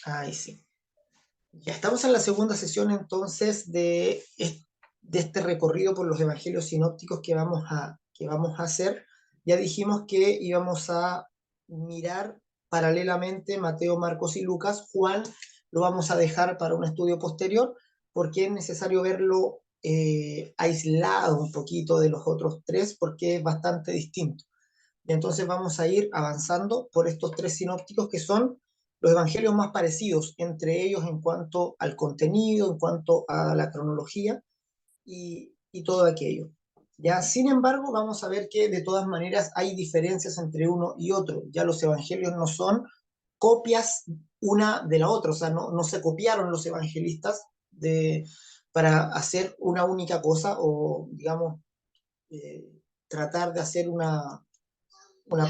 Ahí sí. Ya estamos en la segunda sesión entonces de este recorrido por los evangelios sinópticos que vamos a hacer. Ya dijimos que íbamos a mirar paralelamente Mateo, Marcos y Lucas. Juan lo vamos a dejar para un estudio posterior porque es necesario verlo aislado un poquito de los otros tres porque es bastante distinto. Y entonces vamos a ir avanzando por estos tres sinópticos que son los evangelios más parecidos entre ellos en cuanto al contenido, en cuanto a la cronología y todo aquello. Ya, sin embargo, vamos a ver que de todas maneras hay diferencias entre uno y otro. Ya los evangelios no son copias una de la otra, o sea, no se copiaron los evangelistas para hacer una única cosa o, digamos, eh, tratar de hacer una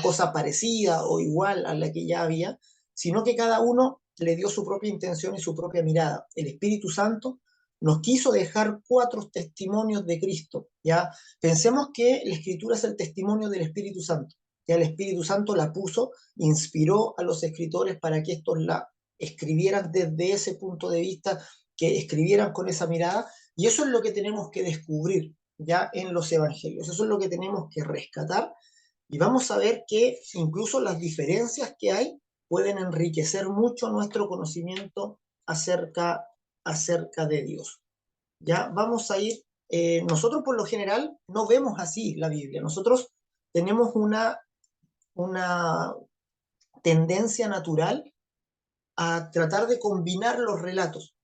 cosa parecida o igual a la que ya había, sino que cada uno le dio su propia intención y su propia mirada. El Espíritu Santo nos quiso dejar cuatro testimonios de Cristo, ¿ya? Pensemos que la Escritura es el testimonio del Espíritu Santo, ya el Espíritu Santo la puso, inspiró a los escritores para que estos la escribieran desde ese punto de vista, que escribieran con esa mirada, y eso es lo que tenemos que descubrir ya en los evangelios, eso es lo que tenemos que rescatar y vamos a ver que incluso las diferencias que hay pueden enriquecer mucho nuestro conocimiento acerca de Dios. Ya vamos a ir, nosotros por lo general no vemos así la Biblia, nosotros tenemos una tendencia natural a tratar de combinar los relatos,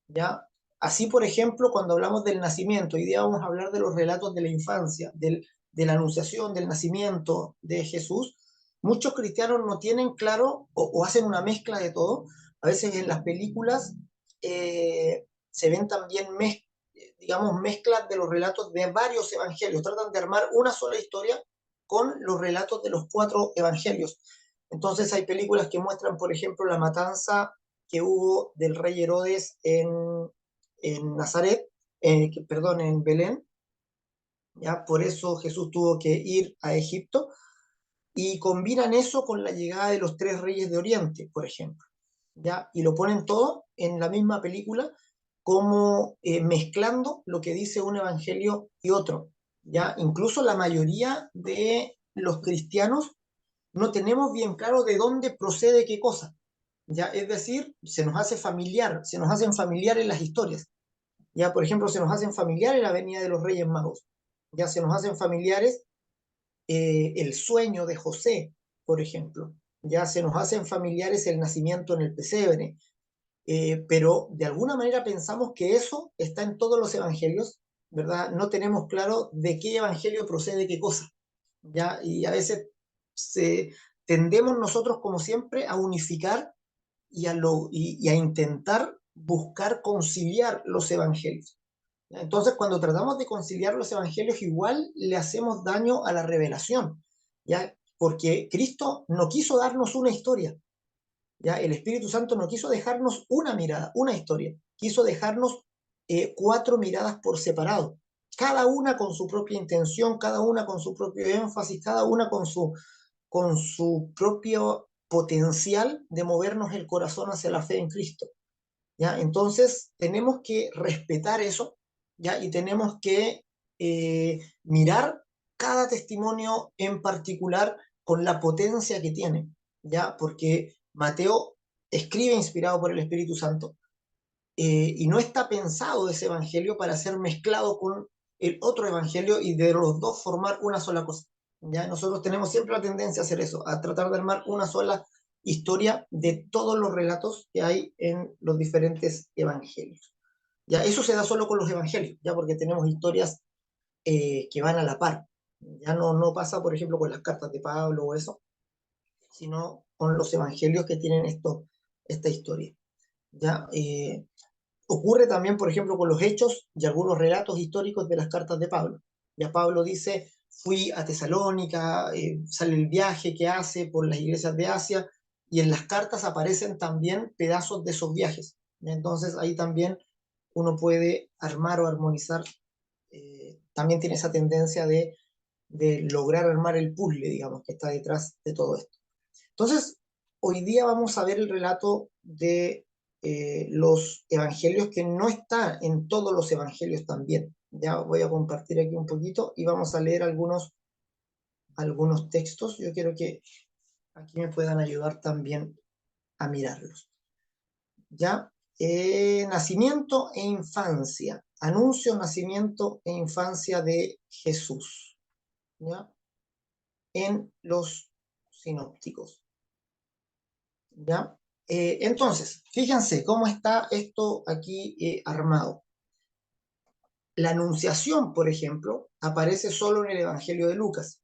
¿ya? Así, por ejemplo, cuando hablamos del nacimiento, hoy día vamos a hablar de los relatos de la infancia, de la anunciación, del nacimiento de Jesús. Muchos cristianos no tienen claro o hacen una mezcla de todo. A veces en las películas se ven también, digamos, mezclas de los relatos de varios evangelios. Tratan de armar una sola historia con los relatos de los cuatro evangelios. Entonces hay películas que muestran, por ejemplo, la matanza que hubo del rey Herodes en Nazaret, perdón, en Belén, ¿ya? Por eso Jesús tuvo que ir a Egipto, y combinan eso con la llegada de los tres reyes de Oriente, por ejemplo, ¿ya? Y lo ponen todo en la misma película, como mezclando lo que dice un evangelio y otro, ¿ya? Incluso la mayoría de los cristianos no tenemos bien claro de dónde procede qué cosa. ¿Ya? Es decir, se nos hacen familiares las historias. Ya, por ejemplo, se nos hacen familiares la venida de los Reyes Magos. Ya se nos hacen familiares el sueño de José, por ejemplo. Ya se nos hacen familiares el nacimiento en el pesebre. Pero de alguna manera pensamos que eso está en todos los evangelios, ¿verdad? No tenemos claro de qué evangelio procede qué cosa. ¿Ya? Y a veces tendemos nosotros, como siempre, a unificar y a intentar buscar conciliar los evangelios. Entonces, cuando tratamos de conciliar los evangelios, igual le hacemos daño a la revelación, ¿ya? Porque Cristo no quiso darnos una historia, ¿ya? El Espíritu Santo no quiso dejarnos una mirada, una historia, quiso dejarnos cuatro miradas por separado, cada una con su propia intención, cada una con su propio énfasis, cada una con su propio potencial de movernos el corazón hacia la fe en Cristo, ¿ya? Entonces, tenemos que respetar eso, ¿ya? Y tenemos que mirar cada testimonio en particular con la potencia que tiene, ¿ya? Porque Mateo escribe inspirado por el Espíritu Santo, y no está pensado ese evangelio para ser mezclado con el otro evangelio y de los dos formar una sola cosa. ¿Ya? Nosotros tenemos siempre la tendencia a hacer eso, a tratar de armar una sola historia de todos los relatos que hay en los diferentes evangelios. ¿Ya? Eso se da solo con los evangelios, ya porque tenemos historias que van a la par. Ya no pasa, por ejemplo, con las cartas de Pablo o eso, sino con los evangelios que tienen esta historia. ¿Ya? Ocurre también, por ejemplo, con los hechos y algunos relatos históricos de las cartas de Pablo. Ya Pablo dice, fui a Tesalónica, sale el viaje que hace por las iglesias de Asia, y en las cartas aparecen también pedazos de esos viajes. Entonces ahí también uno puede armar o armonizar, también tiene esa tendencia de lograr armar el puzzle, digamos, que está detrás de todo esto. Entonces, hoy día vamos a ver el relato de los evangelios que no está en todos los evangelios también. Ya voy a compartir aquí un poquito y vamos a leer algunos textos. Yo quiero que aquí me puedan ayudar también a mirarlos. ¿Ya? Nacimiento e infancia. Anuncio, nacimiento e infancia de Jesús. ¿Ya? En los sinópticos. ¿Ya? Entonces, fíjense cómo está esto aquí armado. La anunciación, por ejemplo, aparece solo en el Evangelio de Lucas.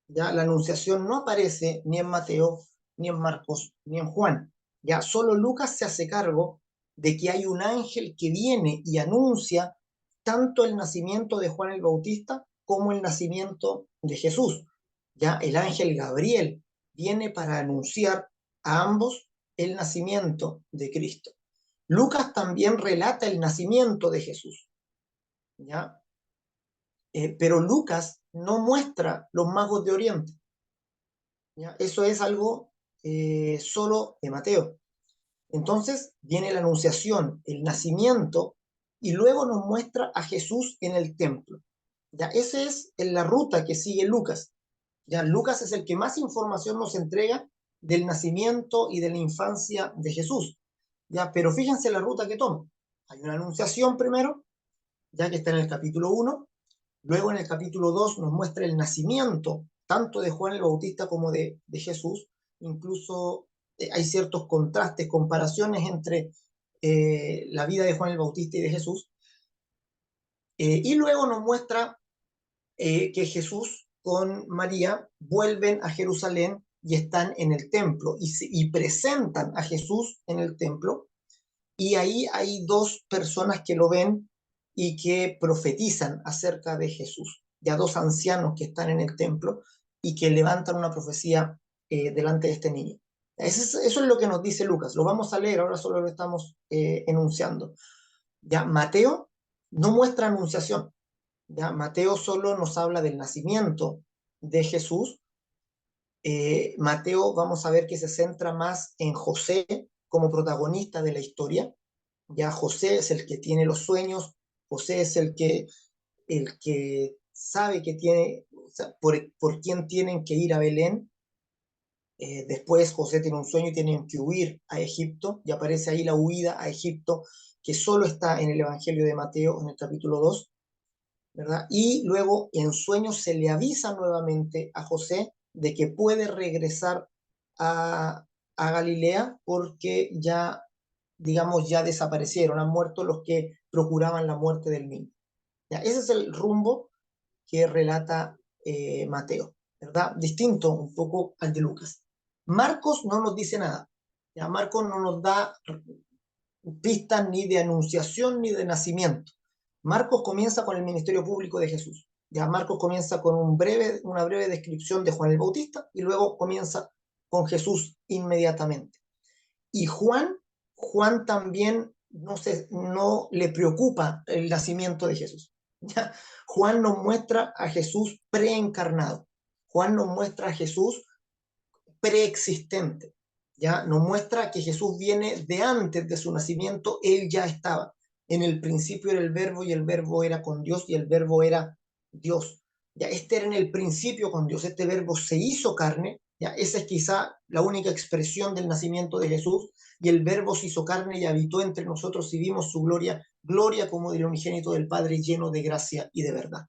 ¿Ya? La anunciación no aparece ni en Mateo, ni en Marcos, ni en Juan. Ya solo Lucas se hace cargo de que hay un ángel que viene y anuncia tanto el nacimiento de Juan el Bautista como el nacimiento de Jesús. Ya el ángel Gabriel viene para anunciar a ambos el nacimiento de Cristo. Lucas también relata el nacimiento de Jesús. ¿Ya? Pero Lucas no muestra los magos de Oriente. ¿Ya? Eso es algo solo de Mateo. Entonces viene la anunciación, el nacimiento, y luego nos muestra a Jesús en el templo. Ya, esa es la ruta que sigue Lucas. Ya, Lucas es el que más información nos entrega del nacimiento y de la infancia de Jesús. Ya, pero fíjense la ruta que toma. Hay una anunciación primero, ya que está en el capítulo 1. Luego en el capítulo 2 nos muestra el nacimiento tanto de Juan el Bautista como de Jesús. Incluso hay ciertos contrastes, comparaciones entre la vida de Juan el Bautista y de Jesús. Y luego nos muestra que Jesús con María vuelven a Jerusalén y están en el templo y presentan a Jesús en el templo. Y ahí hay dos personas que lo ven y que profetizan acerca de Jesús. Ya dos ancianos que están en el templo y que levantan una profecía delante de este niño. Eso es lo que nos dice Lucas. Lo vamos a leer, ahora solo lo estamos enunciando. Ya Mateo no muestra anunciación. Ya Mateo solo nos habla del nacimiento de Jesús. Mateo vamos a ver que se centra más en José como protagonista de la historia. Ya José es el que tiene los sueños, José es el que sabe que tiene, o sea, por quién tienen que ir a Belén. Después José tiene un sueño y tienen que huir a Egipto, y aparece ahí la huida a Egipto, que solo está en el Evangelio de Mateo, en el capítulo 2, ¿verdad? Y luego en sueños se le avisa nuevamente a José de que puede regresar a Galilea porque ya, digamos, ya desaparecieron, han muerto los que procuraban la muerte del niño. ¿Ya? Ese es el rumbo que relata Mateo, ¿verdad? Distinto un poco al de Lucas. Marcos no nos dice nada. ¿Ya? Marcos no nos da pistas ni de anunciación ni de nacimiento. Marcos comienza con el ministerio público de Jesús. Ya Marcos comienza con una breve descripción de Juan el Bautista y luego comienza con Jesús inmediatamente. Y Juan también no le preocupa el nacimiento de Jesús. ¿Ya? Juan nos muestra a Jesús preencarnado. Juan nos muestra a Jesús preexistente. ¿Ya? Nos muestra que Jesús viene de antes de su nacimiento, él ya estaba. En el principio era el verbo y el verbo era con Dios y el verbo era Dios. Ya este era en el principio con Dios, este verbo se hizo carne, ya esa es quizá la única expresión del nacimiento de Jesús, y el verbo se hizo carne y habitó entre nosotros y vimos su gloria, gloria como del unigénito del Padre lleno de gracia y de verdad.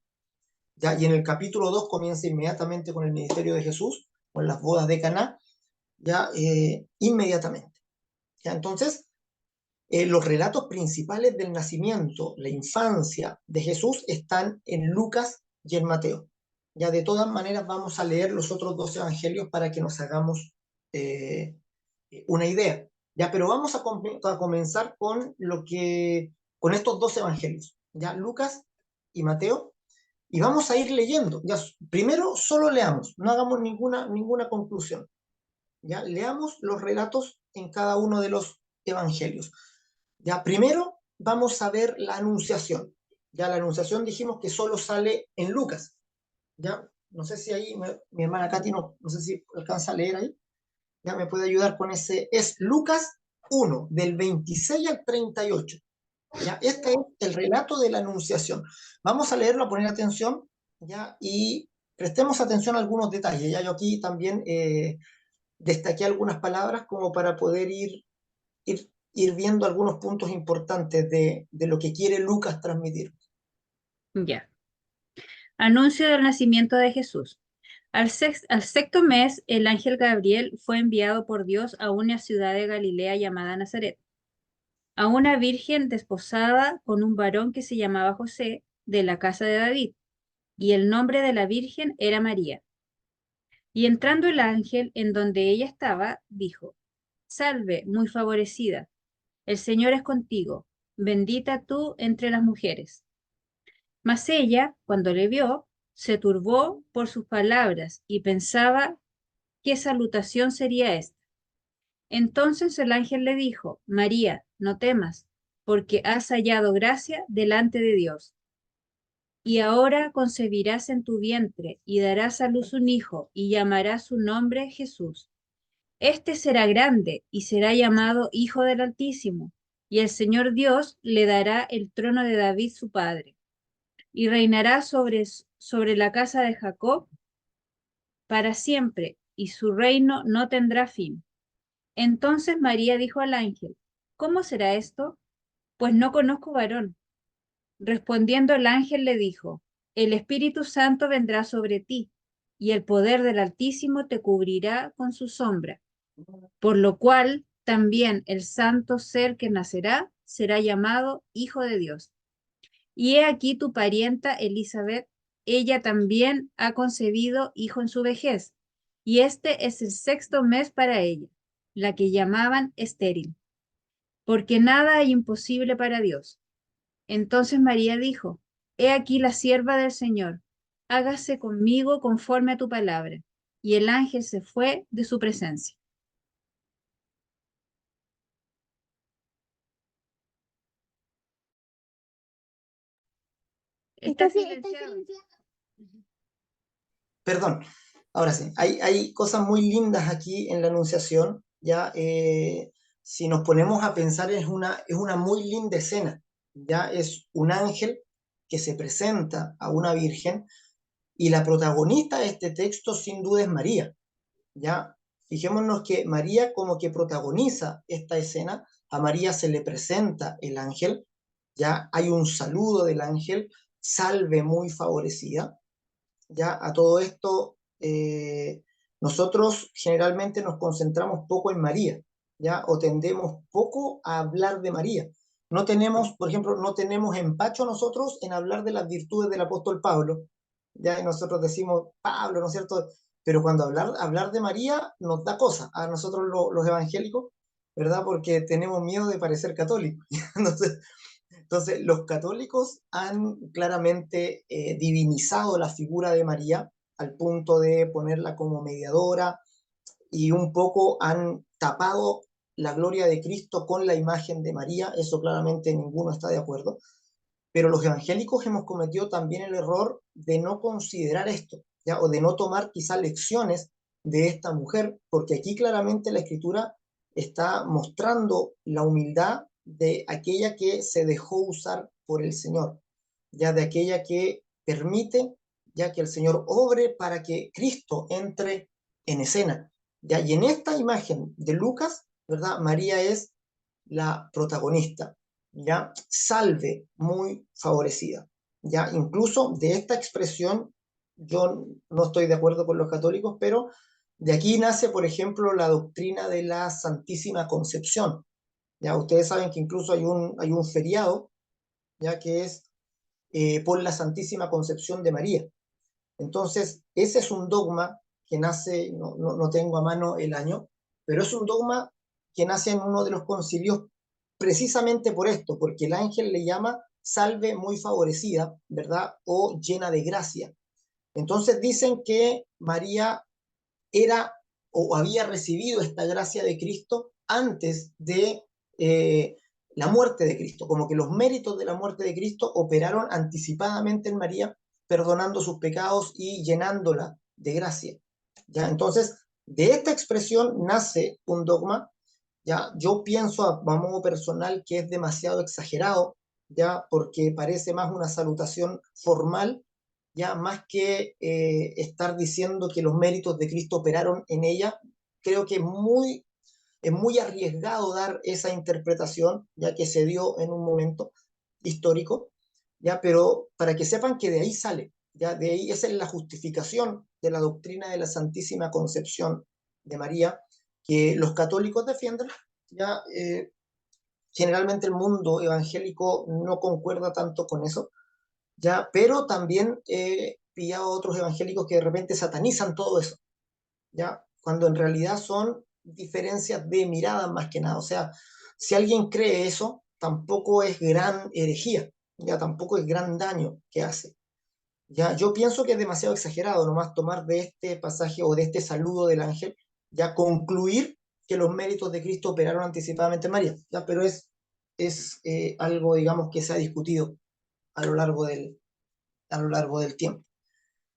¿Ya? Y en el capítulo 2 comienza inmediatamente con el ministerio de Jesús, con las bodas de Caná, ya inmediatamente. ¿Ya? Entonces, los relatos principales del nacimiento, la infancia de Jesús están en Lucas y en Mateo. Ya de todas maneras vamos a leer los otros dos evangelios para que nos hagamos eh, una idea. Ya, pero vamos a comenzar con estos dos evangelios, ya Lucas y Mateo, y vamos a ir leyendo. Ya, primero solo leamos, no hagamos ninguna conclusión. Ya, leamos los relatos en cada uno de los evangelios. Ya, primero vamos a ver la anunciación. Ya, la anunciación dijimos que solo sale en Lucas. Ya, no sé si ahí mi hermana Katy no sé si alcanza a leer ahí. Ya me puede ayudar con ese. Es Lucas 1, del 26 al 38. ¿Ya? Este es el relato de la Anunciación. Vamos a leerlo, a poner atención, ¿ya? Y prestemos atención a algunos detalles. Ya yo aquí también destaqué algunas palabras como para poder ir viendo algunos puntos importantes de lo que quiere Lucas transmitir. Ya. Anuncio del nacimiento de Jesús. Al sexto mes, el ángel Gabriel fue enviado por Dios a una ciudad de Galilea llamada Nazaret, a una virgen desposada con un varón que se llamaba José, de la casa de David, y el nombre de la virgen era María. Y entrando el ángel en donde ella estaba, dijo: Salve, muy favorecida, el Señor es contigo, bendita tú entre las mujeres. Mas ella, cuando le vio, se turbó por sus palabras y pensaba qué salutación sería esta. Entonces el ángel le dijo: María, no temas, porque has hallado gracia delante de Dios. Y ahora concebirás en tu vientre y darás a luz un hijo y llamarás su nombre Jesús. Este será grande y será llamado Hijo del Altísimo, y el Señor Dios le dará el trono de David su padre, y reinará sobre la casa de Jacob para siempre, y su reino no tendrá fin. Entonces María dijo al ángel: ¿Cómo será esto? Pues no conozco varón. Respondiendo el ángel le dijo: El Espíritu Santo vendrá sobre ti, y el poder del Altísimo te cubrirá con su sombra, por lo cual también el santo ser que nacerá será llamado Hijo de Dios. Y he aquí tu parienta Elizabeth, ella también ha concebido hijo en su vejez, y este es el sexto mes para ella, la que llamaban estéril, porque nada hay imposible para Dios. Entonces María dijo: He aquí la sierva del Señor, hágase conmigo conforme a tu palabra. Y el ángel se fue de su presencia. Está silenciado. Perdón, ahora sí, hay cosas muy lindas aquí en la Anunciación, ya si nos ponemos a pensar es una muy linda escena, ya es un ángel que se presenta a una virgen y la protagonista de este texto sin duda es María, ya fijémonos que María como que protagoniza esta escena, a María se le presenta el ángel, ya hay un saludo del ángel, salve muy favorecida. Ya a todo esto, nosotros generalmente nos concentramos poco en María, ¿ya? O tendemos poco a hablar de María. No tenemos, por ejemplo, no tenemos empacho nosotros en hablar de las virtudes del apóstol Pablo, ¿ya? Y nosotros decimos Pablo, ¿no es cierto? Pero cuando hablar de María nos da cosa a nosotros los evangélicos, ¿verdad? Porque tenemos miedo de parecer católicos. Entonces, los católicos han claramente divinizado la figura de María al punto de ponerla como mediadora y un poco han tapado la gloria de Cristo con la imagen de María. Eso claramente ninguno está de acuerdo. Pero los evangélicos hemos cometido también el error de no considerar esto, ¿ya? O de no tomar quizás lecciones de esta mujer, porque aquí claramente la escritura está mostrando la humildad de aquella que se dejó usar por el Señor, ya de aquella que permite ya que el Señor obre para que Cristo entre en escena. Ya, y en esta imagen de Lucas, ¿verdad? María es la protagonista, ¿ya? Salve, muy favorecida, ¿ya? Incluso de esta expresión, yo no estoy de acuerdo con los católicos, pero de aquí nace, por ejemplo, la doctrina de la Santísima Concepción, ¿ya? Ustedes saben que incluso hay un feriado, ¿ya? Que es por la Santísima Concepción de María. Entonces, ese es un dogma que nace, no tengo a mano el año, pero es un dogma que nace en uno de los concilios precisamente por esto, porque el ángel le llama salve muy favorecida, ¿verdad? O llena de gracia. Entonces dicen que María era o había recibido esta gracia de Cristo antes de la muerte de Cristo, como que los méritos de la muerte de Cristo operaron anticipadamente en María, perdonando sus pecados y llenándola de gracia. ¿Ya? Entonces, De esta expresión nace un dogma, ya yo pienso a modo personal que es demasiado exagerado, ya porque parece más una salutación formal, ya más que estar diciendo que los méritos de Cristo operaron en ella. Creo que es muy arriesgado dar esa interpretación, ya que se dio en un momento histórico, ya, pero para que sepan que de ahí sale, ya de ahí esa es la justificación de la doctrina de la Santísima Concepción de María, que los católicos defienden, ya generalmente el mundo evangélico no concuerda tanto con eso, ya, pero también he pillado a otros evangélicos que de repente satanizan todo eso, ya, cuando en realidad son diferencias de mirada más que nada. O sea, si alguien cree eso, tampoco es gran herejía, ya tampoco es gran daño que hace. Ya, yo pienso que es demasiado exagerado nomás tomar de este pasaje o de este saludo del ángel, ya concluir que los méritos de Cristo operaron anticipadamente en María, ya, pero es algo, digamos, que se ha discutido a lo largo a lo largo del tiempo.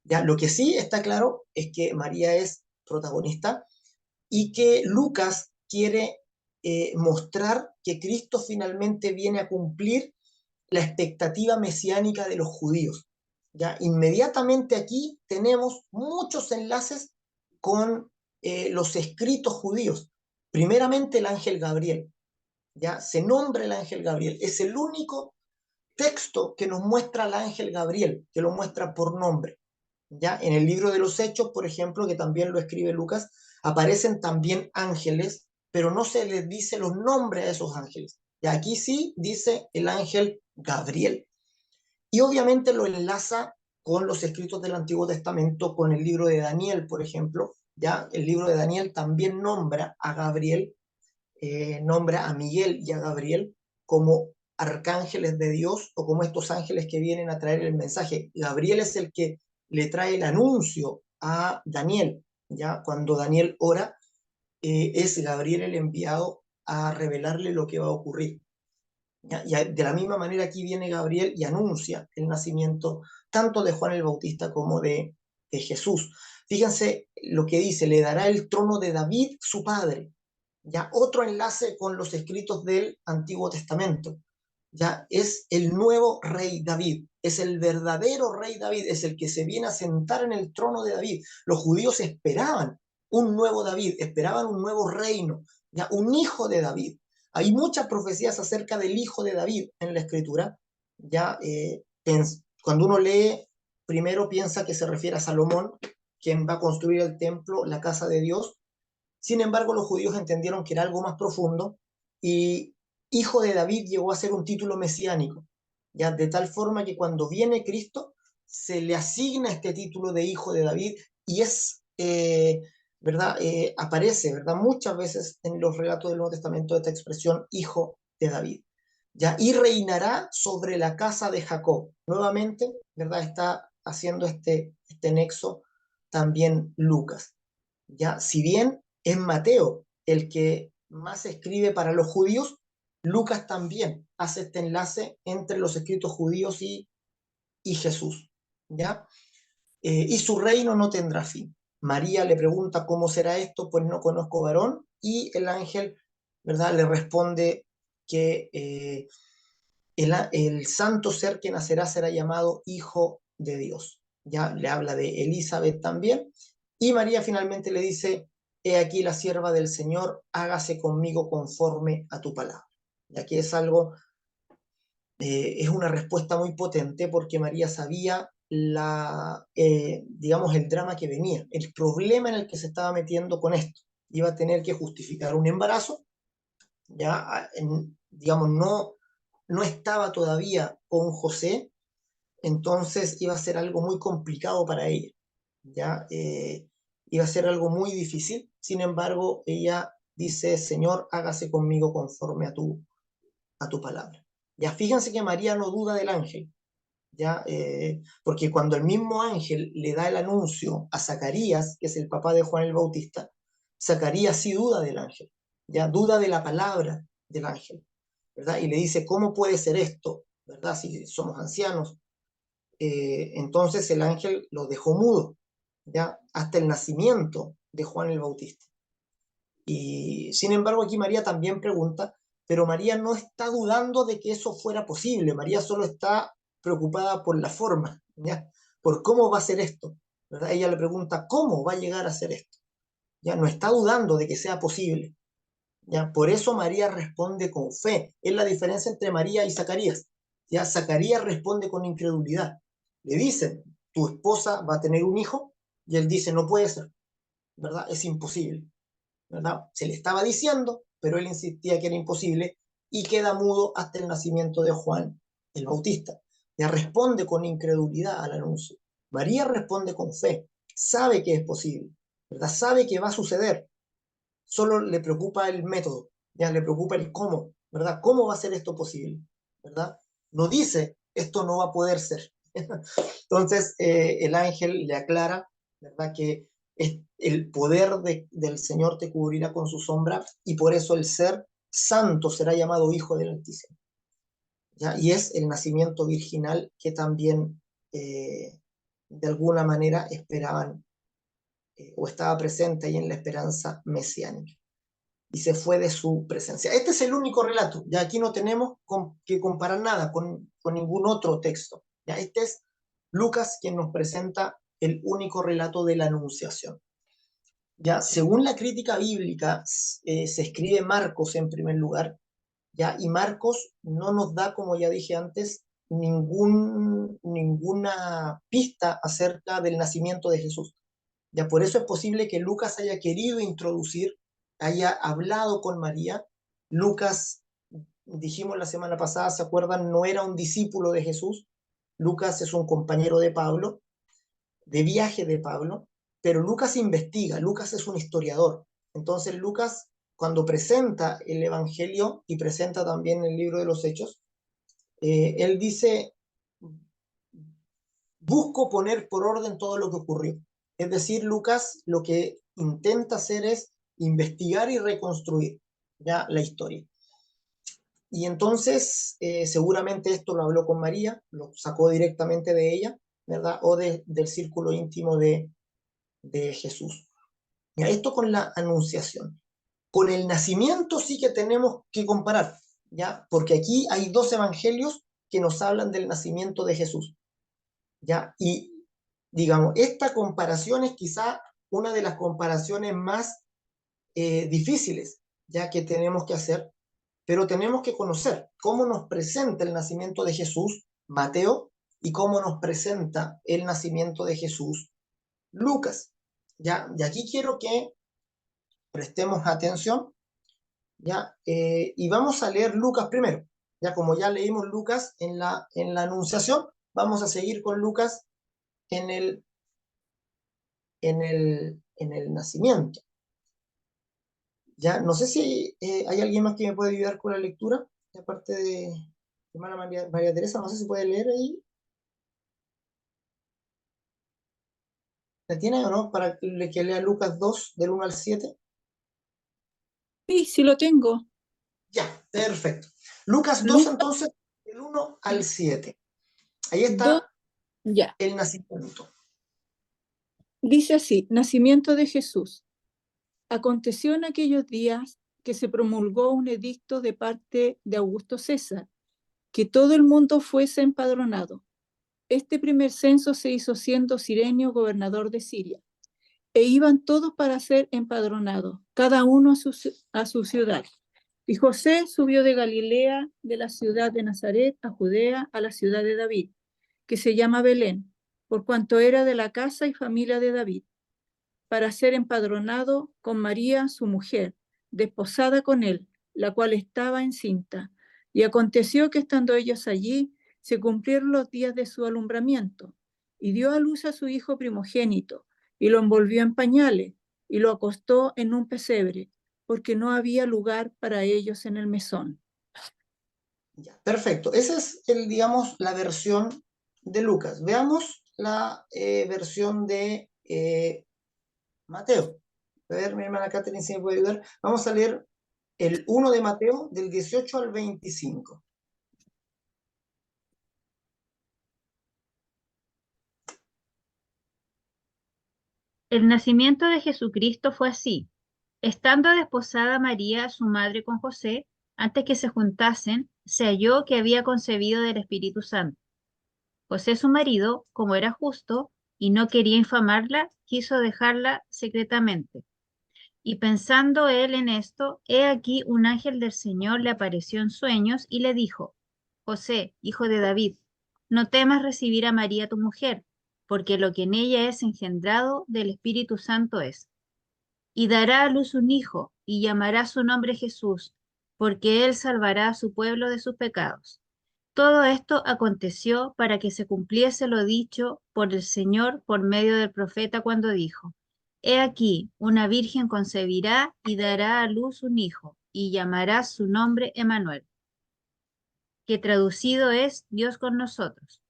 Ya, lo que sí está claro es que María es protagonista y que Lucas quiere mostrar que Cristo finalmente viene a cumplir la expectativa mesiánica de los judíos. Ya, inmediatamente aquí tenemos muchos enlaces con los escritos judíos. Primeramente el ángel Gabriel, ya se nombra el ángel Gabriel, es el único texto que nos muestra al ángel Gabriel, que lo muestra por nombre. ¿Ya? En el libro de los Hechos, por ejemplo, que también lo escribe Lucas, aparecen también ángeles, pero no se les dice los nombres a esos ángeles. Y aquí sí dice el ángel Gabriel. Y obviamente lo enlaza con los escritos del Antiguo Testamento, con el libro de Daniel, por ejemplo. Ya el libro de Daniel también nombra a Gabriel, nombra a Miguel y a Gabriel como arcángeles de Dios o como estos ángeles que vienen a traer el mensaje. Gabriel es el que le trae el anuncio a Daniel, ya cuando Daniel ora, es Gabriel el enviado a revelarle lo que va a ocurrir. ¿Ya? Y de la misma manera aquí viene Gabriel y anuncia el nacimiento tanto de Juan el Bautista como de Jesús. Fíjense lo que dice, le dará el trono de David, su padre. Ya otro enlace con los escritos del Antiguo Testamento. Ya es el nuevo rey David, es el verdadero rey David, es el que se viene a sentar en el trono de David. Los judíos esperaban un nuevo David, esperaban un nuevo reino, ya un hijo de David. Hay muchas profecías acerca del hijo de David en la escritura. Ya cuando uno lee, primero piensa que se refiere a Salomón, quien va a construir el templo, la casa de Dios. Sin embargo, los judíos entendieron que era algo más profundo y hijo de David llegó a ser un título mesiánico, ya de tal forma que cuando viene Cristo se le asigna este título de hijo de David y es, ¿verdad? Aparece, ¿verdad? Muchas veces en los relatos del Nuevo Testamento esta expresión hijo de David. Ya, y reinará sobre la casa de Jacob. Nuevamente, ¿verdad? Está haciendo este nexo también Lucas. Ya, si bien es Mateo el que más escribe para los judíos, Lucas también hace este enlace entre los escritos judíos y Jesús. ¿Ya? Y su reino no tendrá fin. María le pregunta cómo será esto, pues no conozco varón, y el ángel, ¿verdad?, le responde que el santo ser que nacerá será llamado Hijo de Dios. Ya le habla de Elizabeth también. Y María finalmente le dice, he aquí la sierva del Señor, hágase conmigo conforme a tu palabra. Y aquí es algo, es una respuesta muy potente porque María sabía digamos, el drama que venía, el problema en el que se estaba metiendo con esto. Iba a tener que justificar un embarazo, ya, digamos, no estaba todavía con José, entonces iba a ser algo muy complicado para ella, ¿ya? Iba a ser algo muy difícil, sin embargo, ella dice, Señor, hágase conmigo conforme a tu palabra. Ya fíjense que María no duda del ángel, ¿ya? Porque cuando el mismo ángel le da el anuncio a Zacarías, que es el papá de Juan el Bautista, Zacarías sí duda del ángel, ya duda de la palabra del ángel, ¿verdad? Y le dice, ¿cómo puede ser esto? ¿Verdad? Si somos ancianos. Entonces el ángel lo dejó mudo, ¿ya? Hasta el nacimiento de Juan el Bautista. Y sin embargo aquí María también pregunta, pero María no está dudando de que eso fuera posible, María solo está preocupada por la forma, ¿ya? Por cómo va a ser esto, ¿verdad? Ella le pregunta, ¿cómo va a llegar a ser esto? Ya no está dudando de que sea posible, ¿ya? Por eso María responde con fe. Es la diferencia entre María y Zacarías. Ya Zacarías responde con incredulidad. Le dicen, tu esposa va a tener un hijo, y él dice, no puede ser, ¿verdad? Es imposible, ¿verdad? Se le estaba diciendo, pero él insistía que era imposible y queda mudo hasta el nacimiento de Juan el Bautista. Ya responde con incredulidad al anuncio. María responde con fe, sabe que es posible, ¿verdad? Sabe que va a suceder, solo le preocupa el método, ya le preocupa el cómo, ¿verdad? ¿Cómo va a ser esto posible? ¿Verdad? No dice, esto no va a poder ser. Entonces, el ángel le aclara, ¿verdad? Que el poder del Señor te cubrirá con su sombra y por eso el ser santo será llamado Hijo del Altísimo. ¿Ya? Y es el nacimiento virginal que también de alguna manera esperaban o estaba presente ahí en la esperanza mesiánica y se fue de su presencia. Este es el único relato, ya aquí no tenemos que comparar nada con ningún otro texto. Ya este es Lucas quien nos presenta el único relato de la Anunciación. Ya, según la crítica bíblica, se escribe Marcos en primer lugar, ya, y Marcos no nos da, como ya dije antes, ninguna pista acerca del nacimiento de Jesús. Ya por eso es posible que Lucas haya querido introducir, haya hablado con María. Lucas, dijimos la semana pasada, ¿se acuerdan? No era un discípulo de Jesús. Lucas es un compañero de Pablo, de viaje de Pablo, pero Lucas investiga, Lucas es un historiador. Entonces Lucas, cuando presenta el Evangelio y presenta también el libro de los Hechos, él dice, busco poner por orden todo lo que ocurrió. Es decir, Lucas lo que intenta hacer es investigar y reconstruir ya la historia. Y entonces, seguramente esto lo habló con María, lo sacó directamente de ella, ¿verdad? O del círculo íntimo de Jesús. Ya, esto con la anunciación. Con el nacimiento sí que tenemos que comparar, ¿ya? Porque aquí hay dos evangelios que nos hablan del nacimiento de Jesús. ¿Ya? Y digamos, esta comparación es quizá una de las comparaciones más difíciles, ya que tenemos que hacer, pero tenemos que conocer cómo nos presenta el nacimiento de Jesús Mateo y cómo nos presenta el nacimiento de Jesús Lucas. ¿Ya? Y aquí quiero que prestemos atención, ¿ya? Y vamos a leer Lucas primero. Ya como ya leímos Lucas en la Anunciación, vamos a seguir con Lucas en en el nacimiento. Ya, no sé si hay alguien más que me puede ayudar con la lectura, aparte de hermana María Teresa, no sé si puede leer ahí. ¿La tiene o no? Para que lea Lucas 2 del 1 al 7. Sí, sí lo tengo. Ya, perfecto. Lucas 2 Lucas entonces, del 1 al 7. Ahí 2, está ya. el nacimiento. Dice así, nacimiento de Jesús. Aconteció en aquellos días que se promulgó un edicto de parte de Augusto César, que todo el mundo fuese empadronado. Este primer censo se hizo siendo Cirenio gobernador de Siria, e iban todos para ser empadronados, cada uno a su ciudad. Y José subió de Galilea, de la ciudad de Nazaret, a Judea, a la ciudad de David, que se llama Belén, por cuanto era de la casa y familia de David, para ser empadronado con María, su mujer, desposada con él, la cual estaba encinta. Y aconteció que estando ellos allí, se cumplieron los días de su alumbramiento, y dio a luz a su hijo primogénito, y lo envolvió en pañales, y lo acostó en un pesebre, porque no había lugar para ellos en el mesón. Ya, perfecto. Esa es, digamos, la versión de Lucas. Veamos la versión de Mateo. A ver, mi hermana Catherine, si me puede ayudar. Vamos a leer el 1 de Mateo, del 18 al 25. El nacimiento de Jesucristo fue así. Estando desposada María, su madre, con José, antes que se juntasen, se halló que había concebido del Espíritu Santo. José, su marido, como era justo y no quería infamarla, quiso dejarla secretamente. Y pensando él en esto, he aquí un ángel del Señor le apareció en sueños y le dijo: José, hijo de David, no temas recibir a María tu mujer, porque lo que en ella es engendrado del Espíritu Santo es. Y dará a luz un hijo, y llamará su nombre Jesús, porque él salvará a su pueblo de sus pecados. Todo esto aconteció para que se cumpliese lo dicho por el Señor por medio del profeta cuando dijo: He aquí, una virgen concebirá y dará a luz un hijo, y llamará su nombre Emmanuel, que traducido es Dios con nosotros.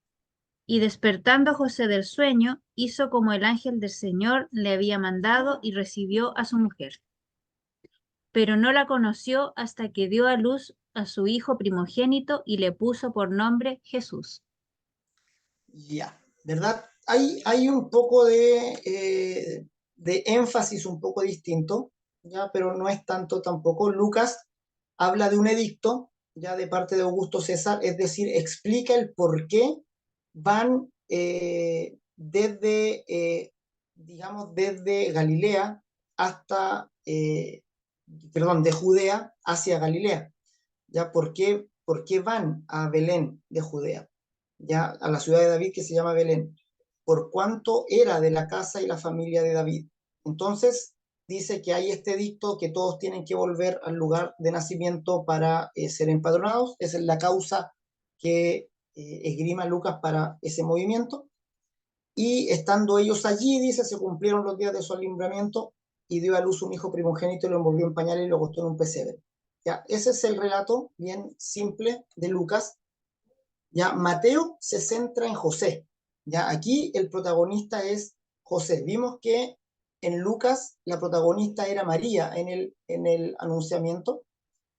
Y despertando José del sueño, hizo como el ángel del Señor le había mandado y recibió a su mujer. Pero no la conoció hasta que dio a luz a su hijo primogénito y le puso por nombre Jesús. Ya, ¿verdad? Hay un poco de énfasis un poco distinto, ya, pero no es tanto tampoco. Lucas habla de un edicto, ya de parte de Augusto César, es decir, explica el por qué van digamos, desde Galilea hasta, perdón, de Judea hacia Galilea. ¿Ya? ¿Por qué van a Belén de Judea? ¿Ya? A la ciudad de David que se llama Belén, por cuanto era de la casa y la familia de David. Entonces, dice que hay este edicto que todos tienen que volver al lugar de nacimiento para ser empadronados. Esa es la causa que esgrima Lucas para ese movimiento. Y estando ellos allí, dice, se cumplieron los días de su alumbramiento y dio a luz un hijo primogénito y lo envolvió en pañales y lo acostó en un pesebre. Ya, ese es el relato bien simple de Lucas. Ya, Mateo se centra en José. Ya, aquí el protagonista es José. Vimos que en Lucas la protagonista era María en el anunciamiento.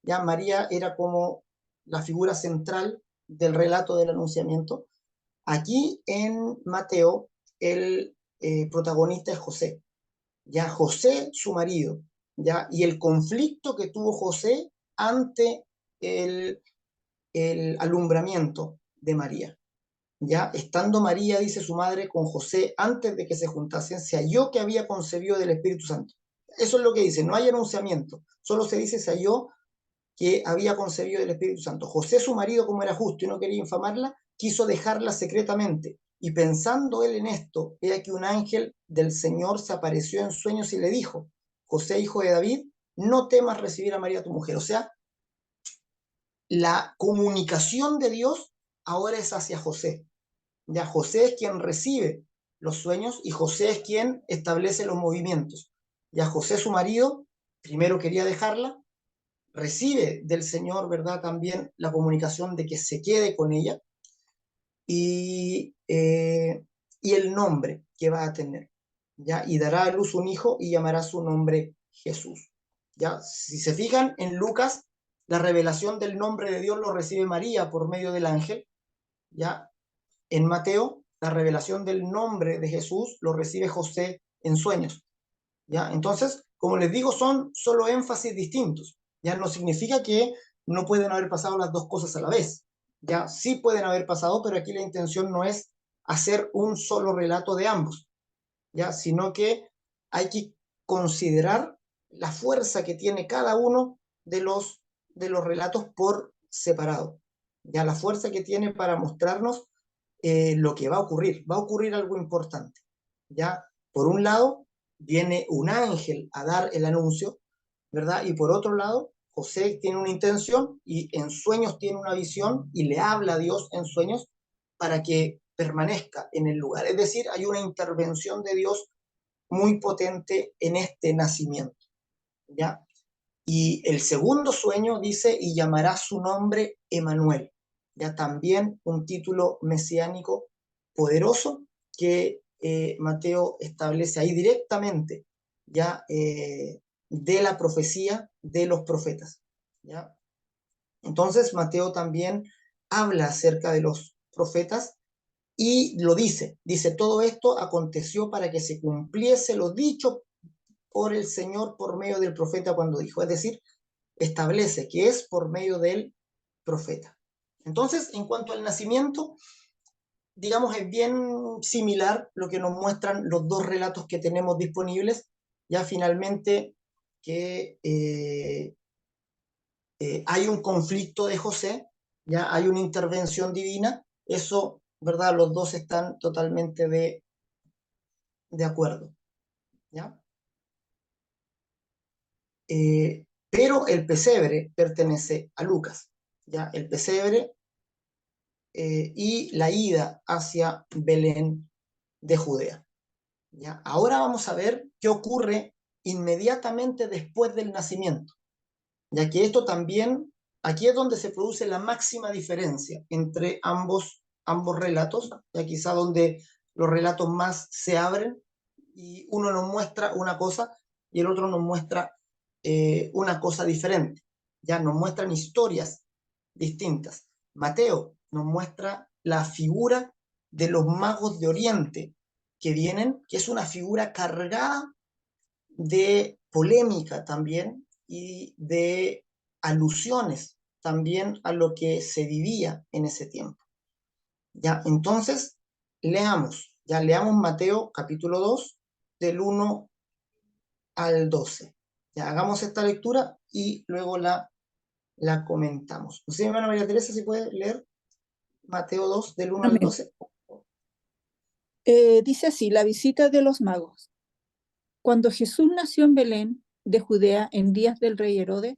Ya, María era como la figura central del relato del anunciamiento. Aquí en Mateo el protagonista es José. Ya, José, su marido. Ya, y el conflicto que tuvo José ante el alumbramiento de María. Ya, estando María, dice su madre, con José, antes de que se juntasen, se halló que había concebido del Espíritu Santo. Eso es lo que dice, no hay anunciamiento, solo se dice se halló que había concebido del Espíritu Santo. José, su marido, como era justo y no quería infamarla, quiso dejarla secretamente. Y pensando él en esto, he aquí un ángel del Señor se apareció en sueños y le dijo: José, hijo de David, no temas recibir a María tu mujer. O sea, la comunicación de Dios ahora es hacia José. Ya José es quien recibe los sueños y José es quien establece los movimientos. Ya José, su marido, primero quería dejarla, recibe del Señor, ¿verdad? También la comunicación de que se quede con ella y, eh, y el nombre que va a tener. ¿Ya? Y dará a luz un hijo y llamará su nombre Jesús. ¿Ya? Si se fijan en Lucas, la revelación del nombre de Dios lo recibe María por medio del ángel. ¿Ya? En Mateo, la revelación del nombre de Jesús lo recibe José en sueños. ¿Ya? Entonces, como les digo, son solo énfasis distintos. Ya no significa que no pueden haber pasado las dos cosas a la vez. Ya sí pueden haber pasado, pero aquí la intención no es hacer un solo relato de ambos, ya, sino que hay que considerar la fuerza que tiene cada uno de los relatos por separado. Ya la fuerza que tiene para mostrarnos lo que va a ocurrir. Va a ocurrir algo importante. Ya, por un lado, viene un ángel a dar el anuncio, ¿verdad? Y por otro lado, José tiene una intención y en sueños tiene una visión y le habla a Dios en sueños para que permanezca en el lugar. Es decir, hay una intervención de Dios muy potente en este nacimiento, ¿ya? Y el segundo sueño dice, y llamará su nombre Emmanuel, ya también un título mesiánico poderoso que Mateo establece ahí directamente, ya de la profecía de los profetas, ¿ya? Entonces Mateo también habla acerca de los profetas y lo dice, todo esto aconteció para que se cumpliese lo dicho por el Señor por medio del profeta cuando dijo, es decir, establece que es por medio del profeta. Entonces, en cuanto al nacimiento, digamos, es bien similar lo que nos muestran los dos relatos que tenemos disponibles, ya finalmente que hay un conflicto de José, ya hay una intervención divina, eso, ¿verdad? Los dos están totalmente de acuerdo, ¿ya? Pero el pesebre pertenece a Lucas, ¿ya? El pesebre y la ida hacia Belén de Judea, ¿ya? Ahora vamos a ver qué ocurre inmediatamente después del nacimiento, ya que esto también, aquí es donde se produce la máxima diferencia entre ambos relatos, ya quizá donde los relatos más se abren y uno nos muestra una cosa y el otro nos muestra una cosa diferente, ya nos muestran historias distintas. Mateo nos muestra la figura de los magos de Oriente que vienen, que es una figura cargada de polémica también y de alusiones también a lo que se vivía en ese tiempo. Ya, entonces, leamos Mateo capítulo 2, del 1 al 12. Ya, hagamos esta lectura y luego la comentamos. No sé, hermana María Teresa, si puede leer Mateo 2, del 1 al Amén. 12. Dice así, la visita de los magos. Cuando Jesús nació en Belén de Judea en días del rey Herodes,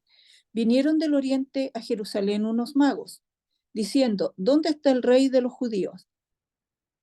vinieron del oriente a Jerusalén unos magos, diciendo, ¿dónde está el rey de los judíos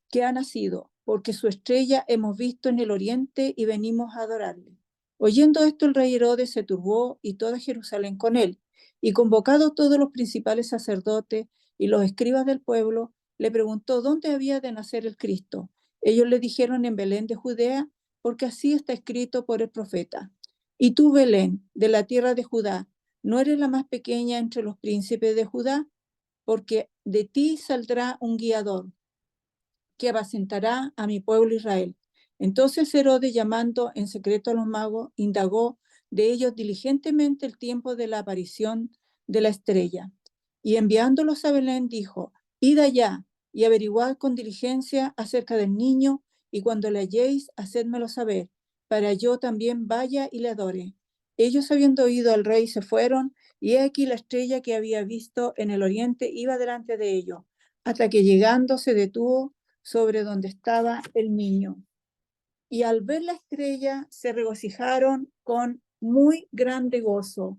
que ha nacido? Porque su estrella hemos visto en el oriente y venimos a adorarle. Oyendo esto, el rey Herodes se turbó y toda Jerusalén con él, y convocados todos los principales sacerdotes y los escribas del pueblo, le preguntó dónde había de nacer el Cristo. Ellos le dijeron en Belén de Judea, porque así está escrito por el profeta. Y tú, Belén, de la tierra de Judá, ¿no eres la más pequeña entre los príncipes de Judá? Porque de ti saldrá un guiador que apacentará a mi pueblo Israel. Entonces Herodes, llamando en secreto a los magos, indagó de ellos diligentemente el tiempo de la aparición de la estrella. Y enviándolos a Belén, dijo, id allá y averiguad con diligencia acerca del niño, y cuando le halléis, hacedmelo saber, para yo también vaya y le adore. Ellos, habiendo oído al rey, se fueron, y he aquí la estrella que había visto en el oriente iba delante de ellos, hasta que llegando se detuvo sobre donde estaba el niño. Y al ver la estrella se regocijaron con muy grande gozo.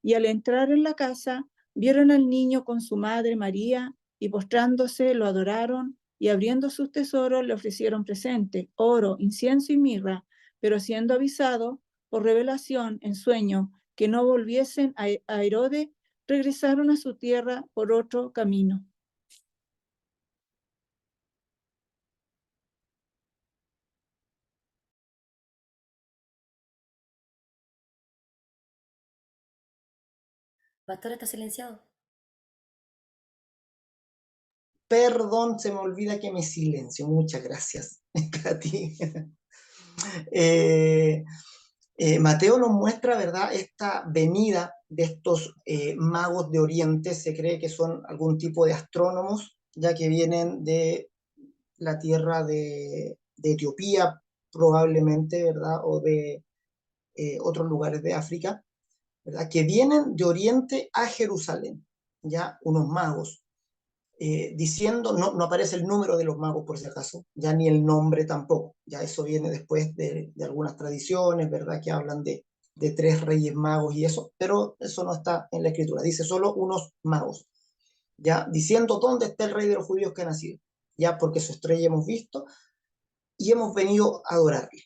Y al entrar en la casa, vieron al niño con su madre María, y postrándose lo adoraron, y abriendo sus tesoros le ofrecieron presente, oro, incienso y mirra, pero siendo avisados por revelación en sueño que no volviesen a Herodes, regresaron a su tierra por otro camino. Pastor, está silenciado. Perdón, se me olvida que me silencio. Muchas gracias, Katy. Mateo nos muestra, ¿verdad?, esta venida de estos magos de Oriente. Se cree que son algún tipo de astrónomos, ya que vienen de la tierra de Etiopía, probablemente, ¿verdad?, o de otros lugares de África, ¿verdad?, que vienen de Oriente a Jerusalén, ya unos magos. Diciendo, no aparece el número de los magos por si acaso, ya ni el nombre tampoco, ya eso viene después de algunas tradiciones, ¿verdad?, que hablan de 3 reyes magos y eso, pero eso no está en la escritura, dice solo unos magos, ya diciendo dónde está el rey de los judíos que ha nacido, ya porque su estrella hemos visto y hemos venido a adorarle.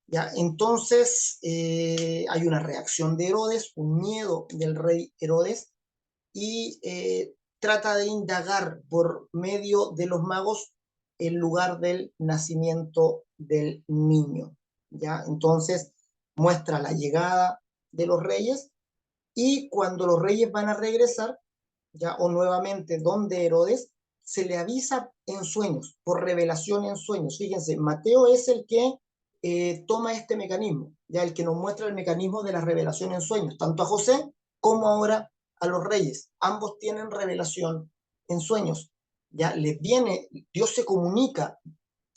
Ya, entonces hay una reacción de Herodes, un miedo del rey Herodes, y trata de indagar por medio de los magos el lugar del nacimiento del niño, ¿ya? Entonces muestra la llegada de los reyes y cuando los reyes van a regresar, ¿ya? O nuevamente donde Herodes, se le avisa en sueños, por revelación en sueños. Fíjense, Mateo es el que toma este mecanismo, ya el que nos muestra el mecanismo de la revelación en sueños, tanto a José como ahora a los reyes. Ambos tienen revelación en sueños. Ya les viene, Dios se comunica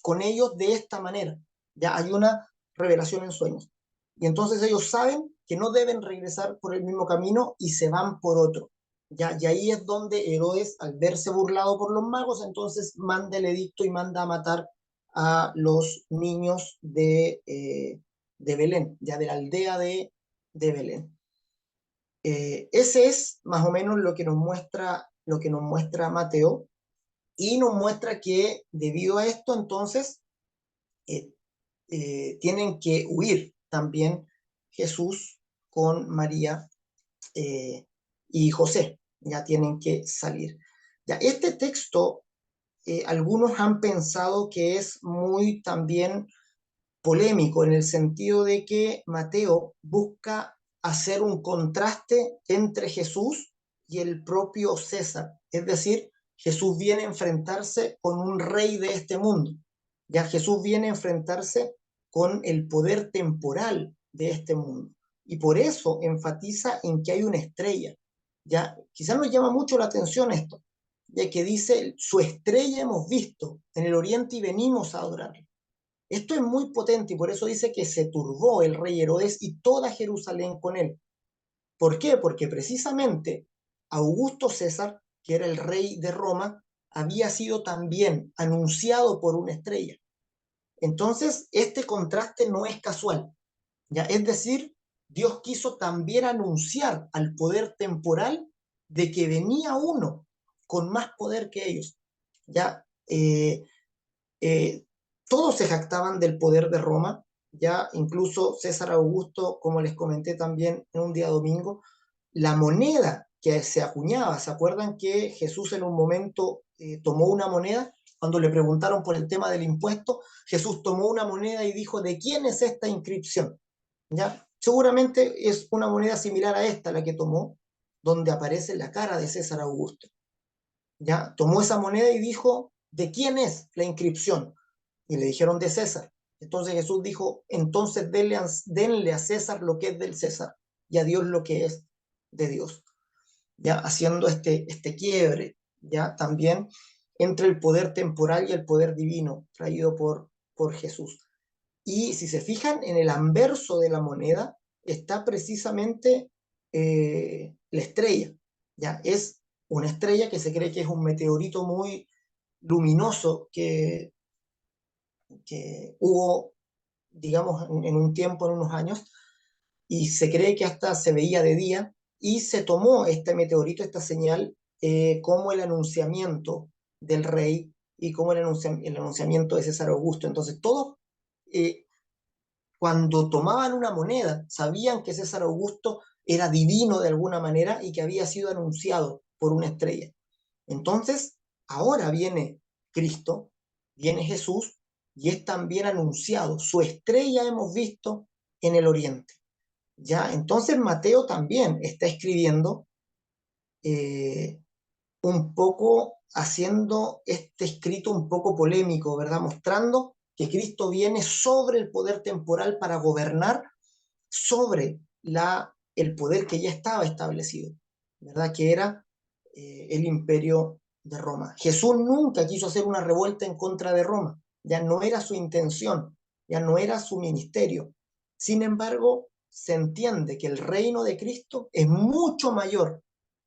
con ellos de esta manera. Ya hay una revelación en sueños. Y entonces ellos saben que no deben regresar por el mismo camino y se van por otro. Ya, y ahí es donde Herodes, al verse burlado por los magos, entonces manda el edicto y manda a matar a los niños de Belén, ya de la aldea de Belén. Ese es más o menos lo que nos muestra Mateo, y nos muestra que debido a esto entonces eh, tienen que huir también Jesús con María y José, ya tienen que salir. Ya, este texto, algunos han pensado que es muy también polémico en el sentido de que Mateo busca hacer un contraste entre Jesús y el propio César. Es decir, Jesús viene a enfrentarse con un rey de este mundo. Ya Jesús viene a enfrentarse con el poder temporal de este mundo. Y por eso enfatiza en que hay una estrella. Ya, quizás nos llama mucho la atención esto, ya que dice, su estrella hemos visto en el oriente y venimos a adorarlo. Esto es muy potente y por eso dice que se turbó el rey Herodes y toda Jerusalén con él. ¿Por qué? Porque precisamente Augusto César, que era el rey de Roma, había sido también anunciado por una estrella. Entonces, este contraste no es casual, ¿ya? Es decir, Dios quiso también anunciar al poder temporal de que venía uno con más poder que ellos. ¿Ya? Eh, Todos se jactaban del poder de Roma, ya incluso César Augusto, como les comenté también en un día domingo, la moneda que se acuñaba, ¿se acuerdan que Jesús en un momento tomó una moneda? Cuando le preguntaron por el tema del impuesto, Jesús tomó una moneda y dijo, ¿de quién es esta inscripción? ¿Ya? Seguramente es una moneda similar a esta la que tomó, donde aparece la cara de César Augusto. ¿Ya? Tomó esa moneda y dijo, ¿de quién es la inscripción? Y le dijeron de César. Entonces Jesús dijo, entonces denle a César lo que es del César y a Dios lo que es de Dios. Ya haciendo este quiebre, ya también entre el poder temporal y el poder divino traído por Jesús. Y si se fijan en el anverso de la moneda, está precisamente la estrella. Ya es una estrella que se cree que es un meteorito muy luminoso que hubo, digamos, en un tiempo, en unos años, y se cree que hasta se veía de día, y se tomó este meteorito, esta señal, como el anunciamiento del rey y como el anunciamiento de César Augusto. Entonces, todos, cuando tomaban una moneda, sabían que César Augusto era divino de alguna manera y que había sido anunciado por una estrella. Entonces, ahora viene Cristo, viene Jesús, y es también anunciado. Su estrella hemos visto en el oriente. ¿Ya? Entonces Mateo también está escribiendo un poco, haciendo este escrito un poco polémico, ¿verdad? Mostrando que Cristo viene sobre el poder temporal para gobernar sobre el poder que ya estaba establecido, ¿verdad? Que era el imperio de Roma. Jesús nunca quiso hacer una revuelta en contra de Roma, ya no era su intención, ya no era su ministerio. Sin embargo, se entiende que el reino de Cristo es mucho mayor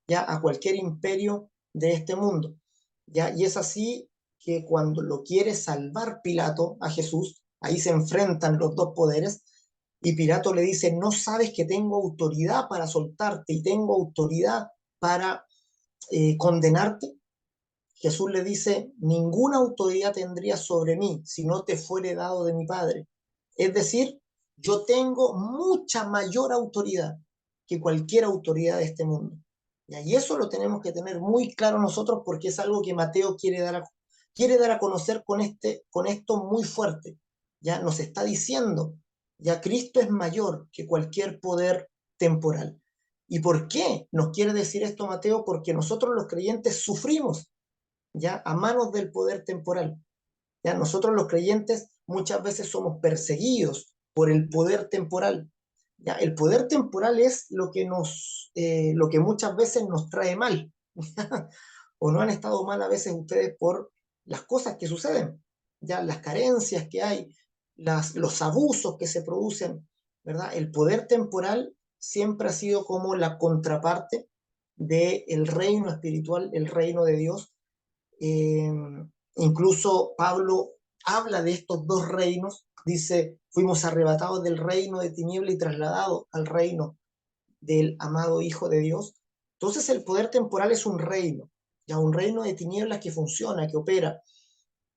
ya a cualquier imperio de este mundo. ¿Ya? Y es así que cuando lo quiere salvar Pilato a Jesús, ahí se enfrentan los dos poderes, y Pilato le dice, no sabes que tengo autoridad para soltarte y tengo autoridad para condenarte. Jesús le dice, ninguna autoridad tendría sobre mí si no te fuere dado de mi Padre. Es decir, yo tengo mucha mayor autoridad que cualquier autoridad de este mundo. Y eso lo tenemos que tener muy claro nosotros porque es algo que Mateo quiere dar a conocer con esto muy fuerte. Ya nos está diciendo, ya Cristo es mayor que cualquier poder temporal. ¿Y por qué nos quiere decir esto Mateo? Porque nosotros los creyentes sufrimos. ya a manos del poder temporal. Ya nosotros los creyentes muchas veces somos perseguidos por el poder temporal. Ya el poder temporal es lo que muchas veces nos trae mal. O no han estado mal a veces ustedes por las cosas que suceden, ya las carencias que hay, los abusos que se producen, ¿verdad? El poder temporal siempre ha sido como la contraparte del reino espiritual, el reino de Dios. Eh, Incluso Pablo habla de estos dos reinos, dice, fuimos arrebatados del reino de tiniebla y trasladados al reino del amado Hijo de Dios. Entonces el poder temporal es un reino, ya un reino de tinieblas que funciona, que opera.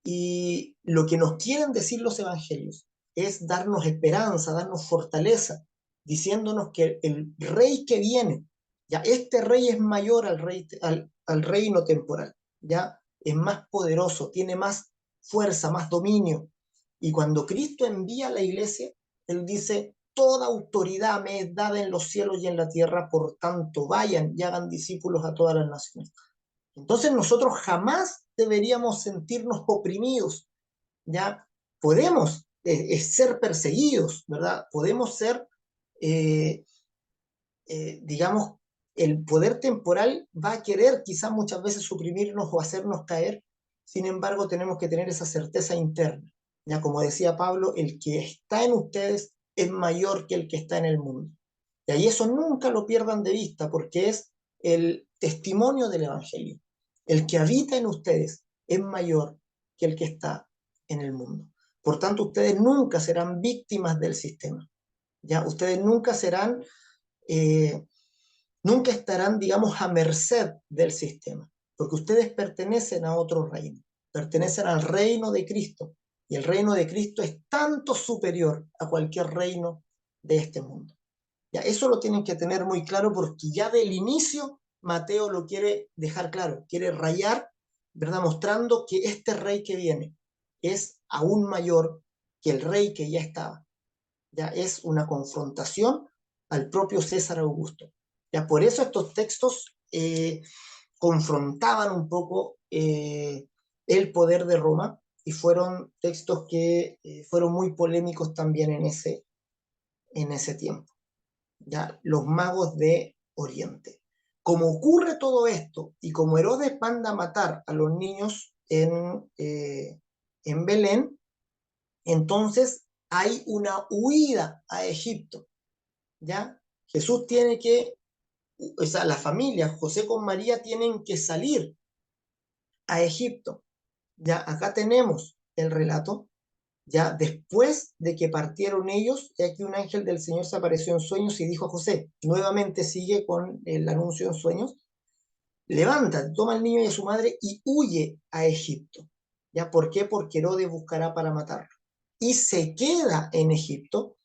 Y lo que nos quieren decir los evangelios es darnos esperanza, darnos fortaleza, diciéndonos que el rey que viene, ya este rey es mayor al reino temporal, ya es más poderoso, tiene más fuerza, más dominio. Y cuando Cristo envía a la iglesia, Él dice, toda autoridad me es dada en los cielos y en la tierra, por tanto vayan y hagan discípulos a todas las naciones. Entonces nosotros jamás deberíamos sentirnos oprimidos, ¿ya? Podemos ser perseguidos, ¿verdad? Podemos ser, eh, digamos, el poder temporal va a querer quizás muchas veces suprimirnos o hacernos caer, sin embargo tenemos que tener esa certeza interna, ¿ya? Como decía Pablo, el que está en ustedes es mayor que el que está en el mundo. Y ahí eso nunca lo pierdan de vista porque es el testimonio del Evangelio. El que habita en ustedes es mayor que el que está en el mundo. Por tanto, ustedes nunca serán víctimas del sistema. ¿Ya? Ustedes nunca serán, eh, nunca estarán, digamos, a merced del sistema, porque ustedes pertenecen a otro reino, pertenecen al reino de Cristo, y el reino de Cristo es tanto superior a cualquier reino de este mundo. Ya, eso lo tienen que tener muy claro porque ya del inicio Mateo lo quiere dejar claro, quiere rayar, ¿verdad? Mostrando que este rey que viene es aún mayor que el rey que ya estaba. Ya es una confrontación al propio César Augusto. Ya por eso estos textos confrontaban un poco el poder de Roma y fueron textos que fueron muy polémicos también en ese tiempo. ¿Ya? Los magos de Oriente. Como ocurre todo esto y como Herodes manda a matar a los niños en Belén, entonces hay una huida a Egipto. ¿Ya? Jesús tiene que, o sea, la familia, José con María, tienen que salir a Egipto. Ya acá tenemos el relato. Ya después de que partieron ellos, ya que un ángel del Señor se apareció en sueños y dijo a José, nuevamente sigue con el anuncio en sueños, levanta, toma al niño y a su madre y huye a Egipto. ¿Ya por qué? Porque Herodes buscará para matarlo. Y se queda en Egipto,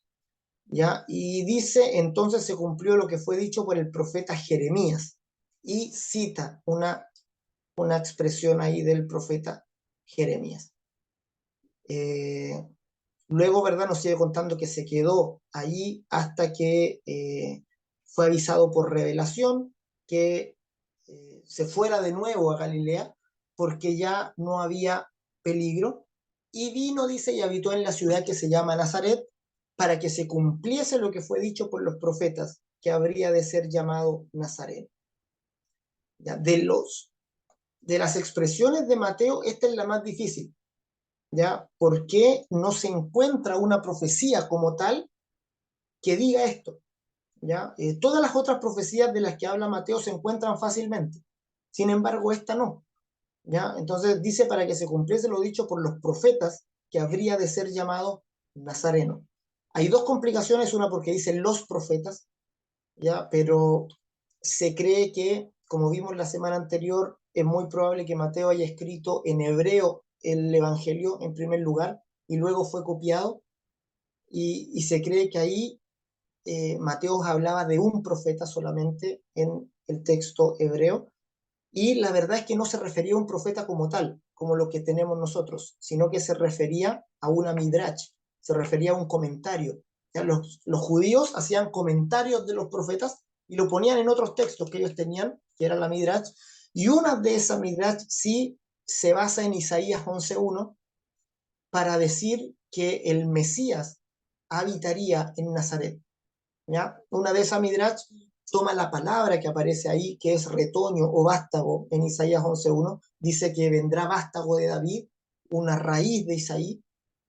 ¿ya? Y dice, entonces se cumplió lo que fue dicho por el profeta Jeremías. Y cita una expresión ahí del profeta Jeremías. Luego, ¿verdad? Nos sigue contando que se quedó allí hasta que fue avisado por revelación que se fuera de nuevo a Galilea porque ya no había peligro. Y vino, dice, y habitó en la ciudad que se llama Nazaret para que se cumpliese lo que fue dicho por los profetas, que habría de ser llamado Nazareno. ¿Ya? De las expresiones de Mateo, esta es la más difícil. ¿Ya? ¿Por qué no se encuentra una profecía como tal que diga esto? ¿Ya? Todas las otras profecías de las que habla Mateo se encuentran fácilmente, sin embargo esta no. ¿Ya? Entonces dice para que se cumpliese lo dicho por los profetas que habría de ser llamado Nazareno. Hay dos complicaciones, una porque dicen los profetas, ¿ya? Pero se cree que, como vimos la semana anterior, es muy probable que Mateo haya escrito en hebreo el Evangelio en primer lugar y luego fue copiado y se cree que ahí Mateo hablaba de un profeta solamente en el texto hebreo y la verdad es que no se refería a un profeta como tal, como lo que tenemos nosotros, sino que se refería a una midrash, se refería a un comentario. ¿Ya? Los judíos hacían comentarios de los profetas y lo ponían en otros textos que ellos tenían, que era la midrash, y una de esas midrash sí se basa en Isaías 11:1 para decir que el Mesías habitaría en Nazaret. ¿Ya? Una vez a Midrash toma la palabra que aparece ahí, que es retoño o vástago en Isaías 11:1, dice que vendrá vástago de David, una raíz de Isaí,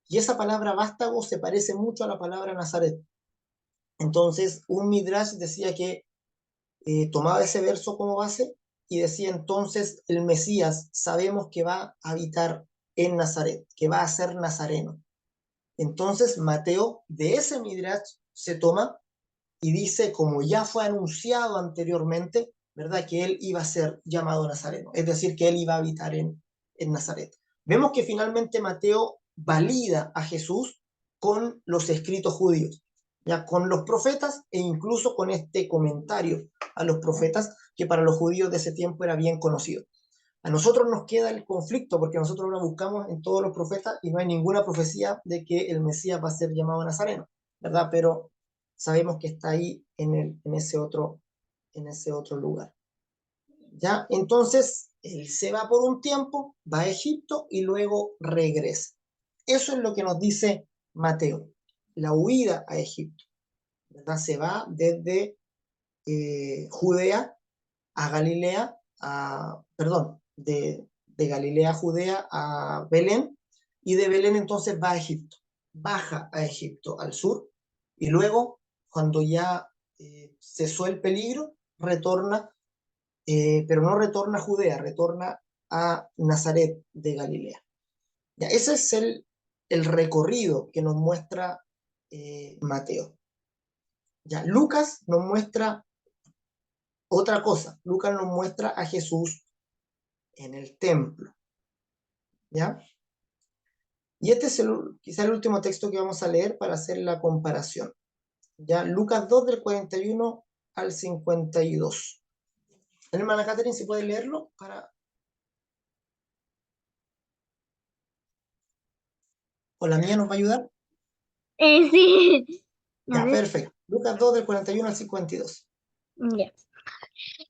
y esa palabra vástago se parece mucho a la palabra Nazaret. Entonces, un Midrash decía que tomaba ese verso como base y decía entonces el Mesías sabemos que va a habitar en Nazaret, que va a ser nazareno. Entonces Mateo de ese Midrash se toma y dice, como ya fue anunciado anteriormente, ¿verdad? Que él iba a ser llamado nazareno, es decir, que él iba a habitar en Nazaret. Vemos que finalmente Mateo valida a Jesús con los escritos judíos, ya con los profetas e incluso con este comentario a los profetas que para los judíos de ese tiempo era bien conocido. A nosotros nos queda el conflicto porque nosotros ahora buscamos en todos los profetas y no hay ninguna profecía de que el Mesías va a ser llamado nazareno, ¿verdad? Pero sabemos que está ahí en ese otro lugar. ¿Ya? Entonces, él se va por un tiempo, va a Egipto y luego regresa. Eso es lo que nos dice Mateo, la huida a Egipto, ¿verdad? Se va desde Judea a Galilea, perdón, de Galilea a Judea a Belén, y de Belén entonces va a Egipto, baja a Egipto al sur, y luego, cuando ya cesó el peligro, retorna, pero no retorna a Judea, retorna a Nazaret de Galilea. Ya, ese es el recorrido que nos muestra Mateo. Ya, Lucas nos muestra otra cosa. Lucas nos muestra a Jesús en el templo. ¿Ya? Y este es quizá el último texto que vamos a leer para hacer la comparación. ¿Ya? Lucas 2 del 41 al 52. Hermana Catherine, si puede leerlo para... ¿O la mía nos va a ayudar? Sí. A Ya, ver, perfecto. Lucas 2 del 41 al 52. ya.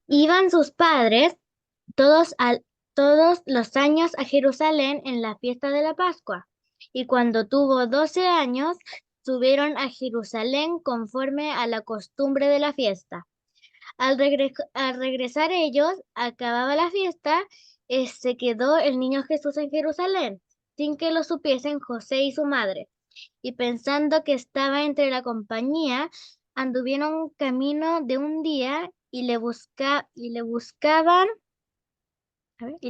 Iban sus padres todos los años a Jerusalén en la fiesta de la Pascua, y cuando tuvo 12 años, subieron a Jerusalén conforme a la costumbre de la fiesta. Al regresar ellos, acababa la fiesta, se quedó el niño Jesús en Jerusalén, sin que lo supiesen José y su madre. Y pensando que estaba entre la compañía, anduvieron camino de un día y le buscaban, y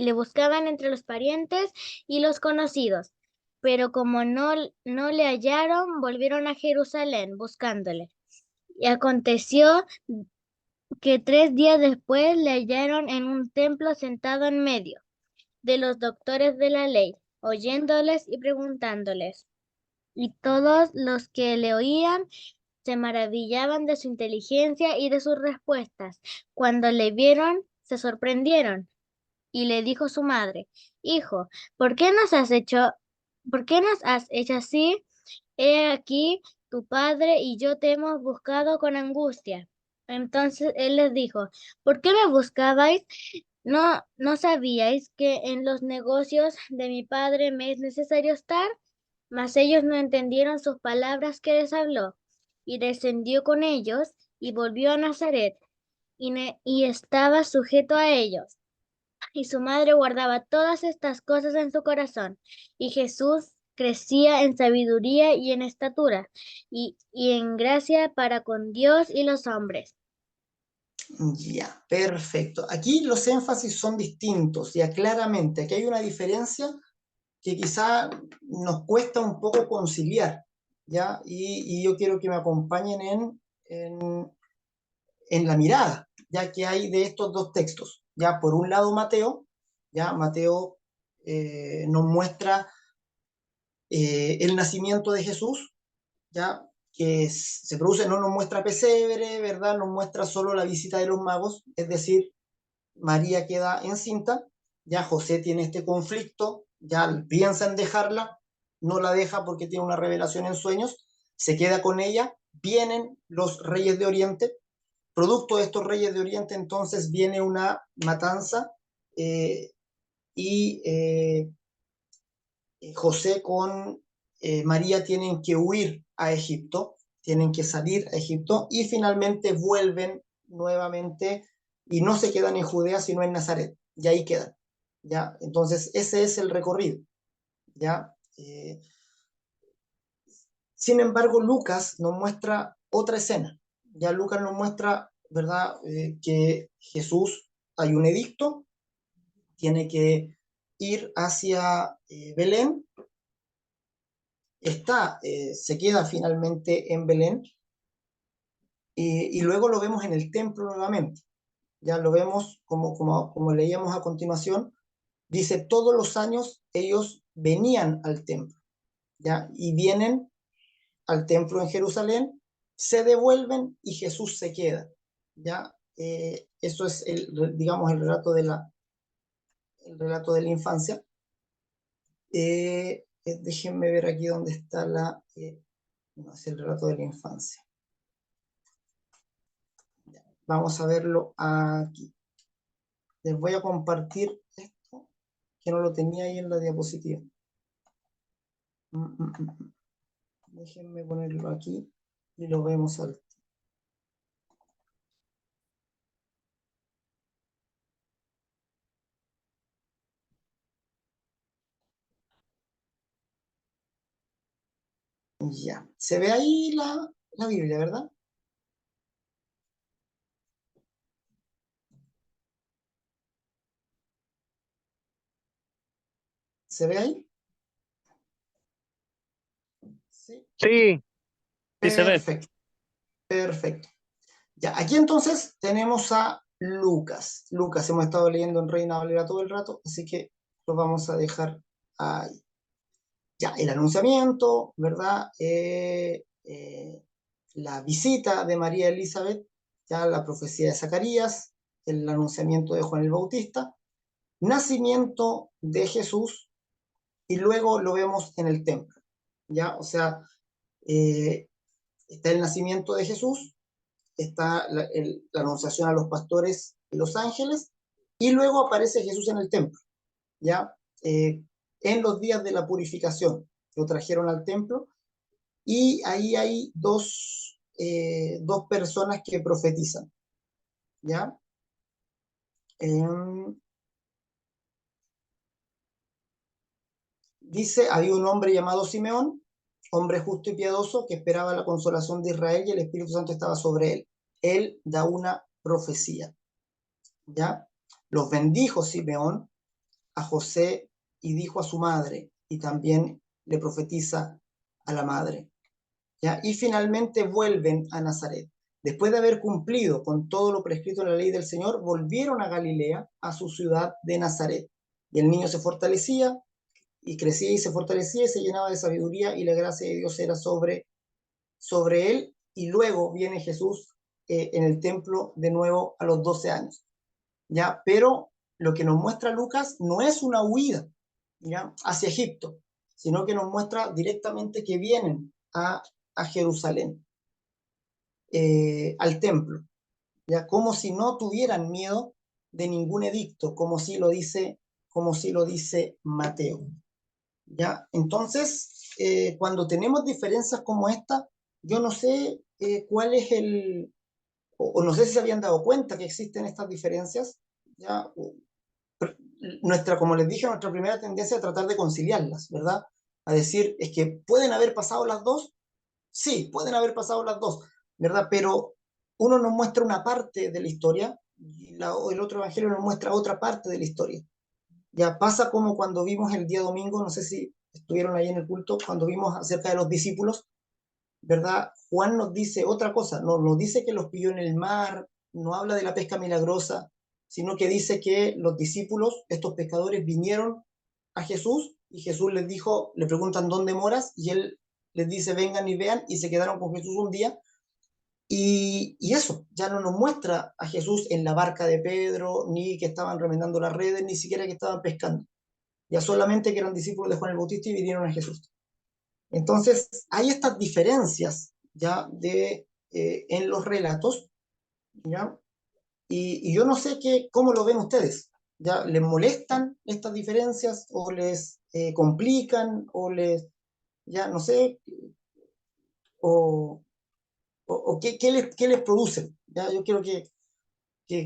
le buscaban entre los parientes y los conocidos. Pero como no le hallaron, volvieron a Jerusalén buscándole. Y aconteció que 3 días después le hallaron en un templo sentado en medio de los doctores de la ley, oyéndoles y preguntándoles. Y todos los que le oían se maravillaban de su inteligencia y de sus respuestas. Cuando le vieron, se sorprendieron. Y le dijo su madre, Hijo, por qué nos has hecho así? He aquí, tu padre y yo te hemos buscado con angustia. Entonces él les dijo, ¿por qué me buscabais? ¿No sabíais que en los negocios de mi padre me es necesario estar? Mas ellos no entendieron sus palabras que les habló. Y descendió con ellos y volvió a Nazaret y estaba sujeto a ellos. Y su madre guardaba todas estas cosas en su corazón. Y Jesús crecía en sabiduría y en estatura y en gracia para con Dios y los hombres. Ya, perfecto. Aquí los énfasis son distintos, ya claramente. Aquí hay una diferencia que quizá nos cuesta un poco conciliar, ¿ya? Y yo quiero que me acompañen en la mirada, ya que hay de estos dos textos. Ya, por un lado Mateo, ya Mateo nos muestra el nacimiento de Jesús, ya que se produce, no nos muestra pesebre, ¿verdad? Nos muestra solo la visita de los magos, es decir, María queda encinta, ya José tiene este conflicto, ya piensa en dejarla, no la deja porque tiene una revelación en sueños, se queda con ella, vienen los reyes de Oriente, producto de estos reyes de Oriente entonces viene una matanza, y José con María tienen que huir a Egipto, tienen que salir a Egipto y finalmente vuelven nuevamente y no se quedan en Judea sino en Nazaret, y ahí quedan. ¿Ya? Entonces ese es el recorrido. ¿Ya? Sin embargo, Lucas nos muestra otra escena. Ya Lucas nos muestra, ¿verdad?, que Jesús, hay un edicto, tiene que ir hacia Belén, se queda finalmente en Belén, y luego lo vemos en el templo nuevamente. Ya lo vemos como leíamos a continuación, dice, todos los años ellos venían al templo, ¿ya? Y vienen al templo en Jerusalén, se devuelven y Jesús se queda, ¿ya? Eso es, digamos, el relato de la infancia. Déjenme ver aquí dónde está no, es el relato de la infancia. Vamos a verlo aquí. Les voy a compartir esto, que no lo tenía ahí en la diapositiva. Déjenme ponerlo aquí y lo vemos al... Ya, se ve ahí la Biblia, ¿verdad? ¿Se ve ahí? Sí. Sí, sí se ve. Perfecto, perfecto. Ya, aquí entonces tenemos a Lucas. Lucas, hemos estado leyendo en Reina Valera todo el rato, así que lo vamos a dejar ahí. Ya, el anunciamiento, ¿verdad? La visita de María Elizabeth, ya la profecía de Zacarías, el anunciamiento de Juan el Bautista, nacimiento de Jesús, y luego lo vemos en el templo, ¿ya? O sea, está el nacimiento de Jesús, está la anunciación a los pastores y los ángeles, y luego aparece Jesús en el templo, ¿ya? En los días de la purificación, lo trajeron al templo, y ahí hay dos personas que profetizan, ¿ya? Dice, había un hombre llamado Simeón, hombre justo y piadoso, que esperaba la consolación de Israel y el Espíritu Santo estaba sobre él. Él da una profecía, ¿ya? Los bendijo Simeón a José y dijo a su madre, y también le profetiza a la madre, ¿ya? Y finalmente vuelven a Nazaret. Después de haber cumplido con todo lo prescrito en la ley del Señor, volvieron a Galilea, a su ciudad de Nazaret. Y el niño se fortalecía y crecía y se fortalecía y se llenaba de sabiduría, y la gracia de Dios era sobre él. Y luego viene Jesús en el templo de nuevo a los 12 años. ¿Ya? Pero lo que nos muestra Lucas no es una huida, ¿ya?, hacia Egipto, sino que nos muestra directamente que vienen a Jerusalén, al templo, ¿ya? Como si no tuvieran miedo de ningún edicto, como si lo dice Mateo, ¿ya? Entonces, cuando tenemos diferencias como esta, yo no sé cuál es o no sé si se habían dado cuenta que existen estas diferencias, ¿ya? Como les dije, nuestra primera tendencia es tratar de conciliarlas, ¿verdad? A decir, es que pueden haber pasado las dos, sí, pueden haber pasado las dos, ¿verdad? Pero uno nos muestra una parte de la historia y el otro evangelio nos muestra otra parte de la historia. Ya pasa como cuando vimos el día domingo, no sé si estuvieron ahí en el culto, cuando vimos acerca de los discípulos, ¿verdad? Juan nos dice otra cosa, no nos dice que los pilló en el mar, no habla de la pesca milagrosa, sino que dice que los discípulos, estos pescadores, vinieron a Jesús y Jesús les dijo, le preguntan dónde moras y él les dice vengan y vean, y se quedaron con Jesús un día. Y eso ya no nos muestra a Jesús en la barca de Pedro, ni que estaban remendando las redes, ni siquiera que estaban pescando, ya solamente que eran discípulos de Juan el Bautista y vinieron a Jesús. Entonces, hay estas diferencias ya en los relatos, ¿ya? Y yo no sé cómo lo ven ustedes. ¿Ya les molestan estas diferencias o les complican o ya no sé, o, o qué les produce? ¿Ya? Yo quiero que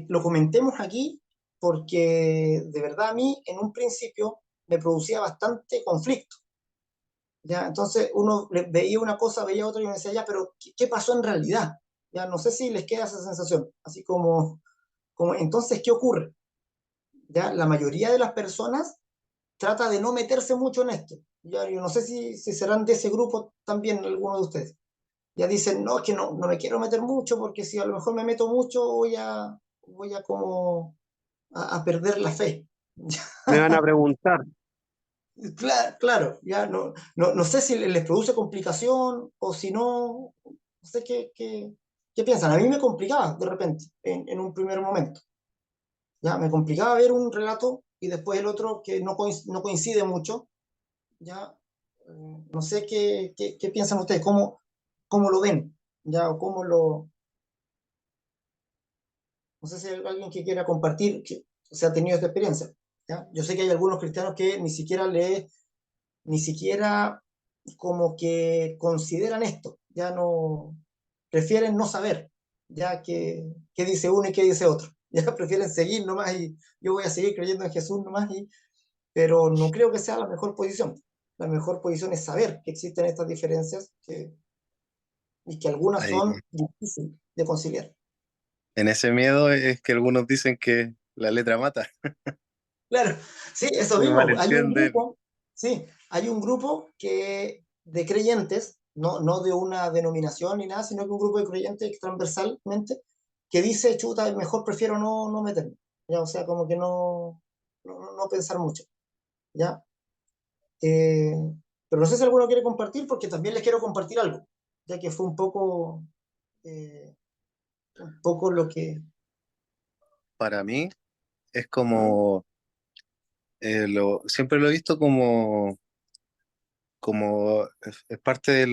lo comentemos aquí porque de verdad a mí en un principio me producía bastante conflicto. ¿Ya? Entonces uno veía una cosa, veía otra y me decía, ya, pero ¿qué pasó en realidad? Ya no sé si les queda esa sensación, así como entonces, ¿qué ocurre? ¿Ya? La mayoría de las personas trata de no meterse mucho en esto. Ya, yo no sé si serán de ese grupo también algunos de ustedes. Ya dicen, no, es que no me quiero meter mucho porque si a lo mejor me meto mucho voy a como a perder la fe. Me van a preguntar. Claro, claro, ya no sé si les produce complicación o si no, no sé qué piensan. A mí me complicaba de repente, en un primer momento. Ya me complicaba ver un relato y después el otro que no coincide mucho. Ya no sé qué piensan ustedes, cómo lo ven, ya, o cómo no sé si hay alguien que quiera compartir, que se ha tenido esta experiencia. ¿Ya? Yo sé que hay algunos cristianos que ni siquiera como que consideran esto, ya no, prefieren no saber, ya qué dice uno y qué dice otro, ya prefieren seguir nomás y yo voy a seguir creyendo en Jesús nomás, pero no creo que sea la mejor posición. La mejor posición es saber que existen estas diferencias y que algunas Ahí, son difíciles de conciliar. en ese miedo es que algunos dicen que la letra mata. Claro, sí, eso Se mismo. Hay un malentienden. grupo, sí, hay un grupo de creyentes, no de una denominación ni nada, sino que un grupo de creyentes transversalmente que dice, chuta, mejor prefiero no meterme. ¿Ya? O sea, como que no pensar mucho. ¿Ya? Eh, pero no sé si alguno quiere compartir, porque también les quiero compartir algo, ya que fue eh, un poco lo que... Para mí es ¿Mm? como, siempre lo he visto como es parte de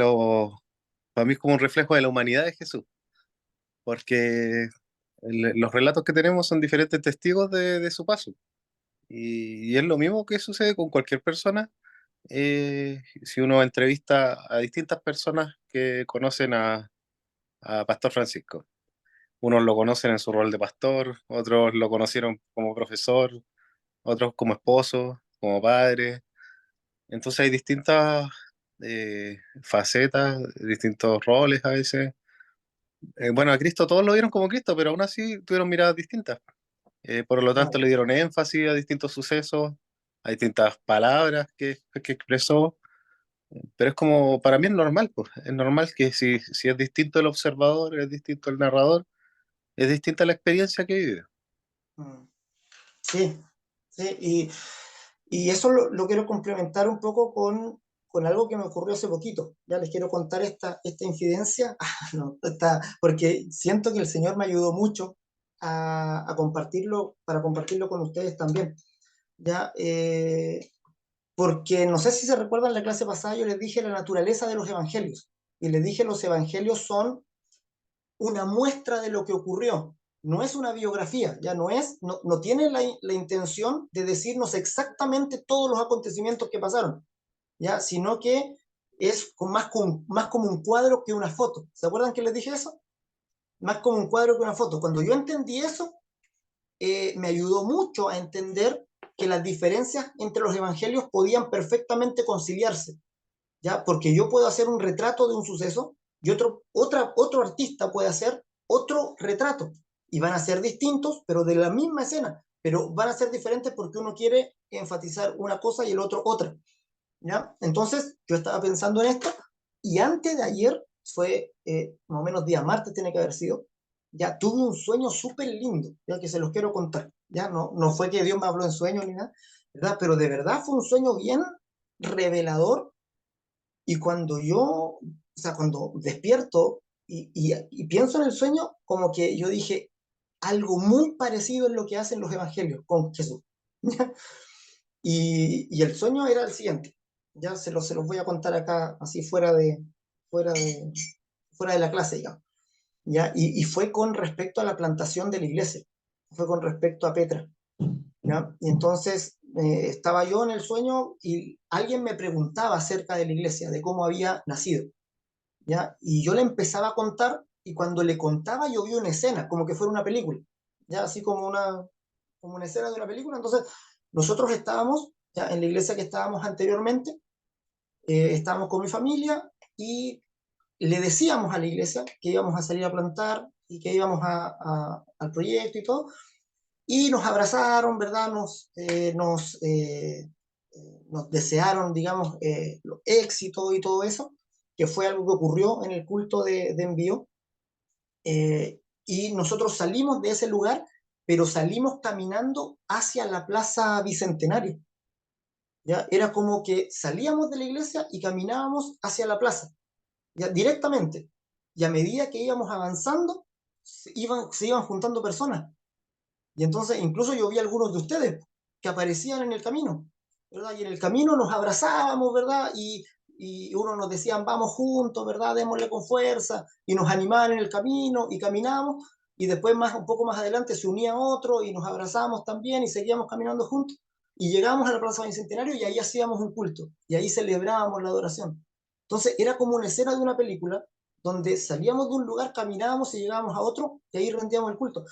para mí es como un reflejo de la humanidad de Jesús, porque los relatos que tenemos son diferentes testigos de su paso. Y es lo mismo que sucede con cualquier persona. Si uno entrevista a distintas personas que conocen a Pastor Francisco. Unos lo conocen en su rol de pastor, otros lo conocieron como profesor, otros como esposo, como padre. Entonces hay distintas facetas, distintos roles a veces. Bueno, a Cristo todos lo vieron como Cristo, pero aún así tuvieron miradas distintas. Por lo tanto, Claro. le dieron énfasis a distintos sucesos, a distintas palabras que expresó. Pero es como, para mí es normal, pues. Es normal que si es distinto el observador, es distinto el narrador, es distinta la experiencia que vive. Mm. Sí, sí, y eso lo quiero complementar un poco con algo que me ocurrió hace poquito. Ya les quiero contar esta incidencia, no, porque siento que el Señor me ayudó mucho a compartirlo, para compartirlo con ustedes también. Ya, porque no sé si se recuerdan la clase pasada, yo les dije la naturaleza de los evangelios, y les dije los evangelios son una muestra de lo que ocurrió. No es una biografía, ya no tiene la intención de decirnos exactamente todos los acontecimientos que pasaron, ya, sino que es más como un cuadro que una foto. ¿Se acuerdan que les dije eso? Más como un cuadro que una foto. Cuando yo entendí eso, me ayudó mucho a entender que las diferencias entre los evangelios podían perfectamente conciliarse. ¿Ya? Porque yo puedo hacer un retrato de un suceso y otro artista puede hacer otro retrato. Y van a ser distintos, pero de la misma escena. Pero van a ser diferentes porque uno quiere enfatizar una cosa y el otro otra. ¿Ya? Entonces, yo estaba pensando en esto y antes de ayer, fue más o menos día martes, tiene que haber sido, ya tuve un sueño súper lindo, ya que se los quiero contar. Ya no fue que Dios me habló en sueño ni nada, ¿verdad? Pero de verdad fue un sueño bien revelador y o sea, cuando despierto y pienso en el sueño, como que yo dije algo muy parecido en lo que hacen los evangelios con Jesús. Y el sueño era el siguiente. Ya se los voy a contar acá, así fuera de, fuera de la clase, digamos. ¿Ya? Y fue con respecto a la plantación de la iglesia. Fue con respecto a Petra. ¿ya? Y entonces estaba yo en el sueño y alguien me preguntaba acerca de la iglesia, de cómo había nacido, ¿ya? Y yo le empezaba a contar, y cuando le contaba yo vi una escena, como que fuera una película, ¿ya? Así como una escena de una película. Entonces nosotros estábamos, ya, en la iglesia que estábamos anteriormente, estábamos con mi familia y le decíamos a la iglesia que íbamos a salir a plantar y que íbamos al proyecto y todo, y nos abrazaron, ¿verdad? Nos desearon, digamos, los éxitos y todo eso, que fue algo que ocurrió en el culto de envío. Y nosotros salimos de ese lugar, pero salimos caminando hacia la Plaza Bicentenario. ¿Ya? Era como que salíamos de la iglesia y caminábamos hacia la plaza, ¿ya? Directamente. Y a medida que íbamos avanzando, se iban juntando personas. Y entonces incluso yo vi a algunos de ustedes que aparecían en el camino, ¿verdad? Y en el camino nos abrazábamos, ¿verdad? Y uno nos decían, vamos juntos, ¿verdad? Démosle con fuerza, y nos animaban en el camino, y caminábamos, y después un poco más adelante se unía otro, y nos abrazábamos también, y seguíamos caminando juntos, y llegamos a la Plaza Bicentenario, y ahí hacíamos un culto, y ahí celebrábamos la adoración. Entonces era como una escena de una película, donde salíamos de un lugar, caminábamos y llegábamos a otro, y ahí rendíamos el culto.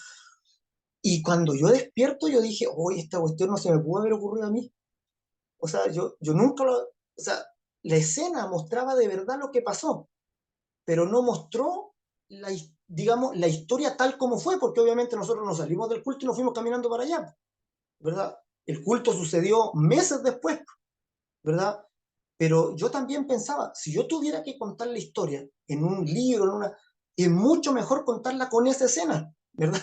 Y cuando yo despierto, yo dije, oye, esta cuestión no se me pudo haber ocurrido a mí. O sea, yo nunca lo... O sea, la escena mostraba de verdad lo que pasó, pero no mostró, digamos, la historia tal como fue, porque obviamente nosotros nos salimos del culto y nos fuimos caminando para allá, ¿verdad? El culto sucedió meses después, ¿verdad? Pero yo también pensaba, si yo tuviera que contar la historia en un libro, es mucho mejor contarla con esa escena, ¿verdad?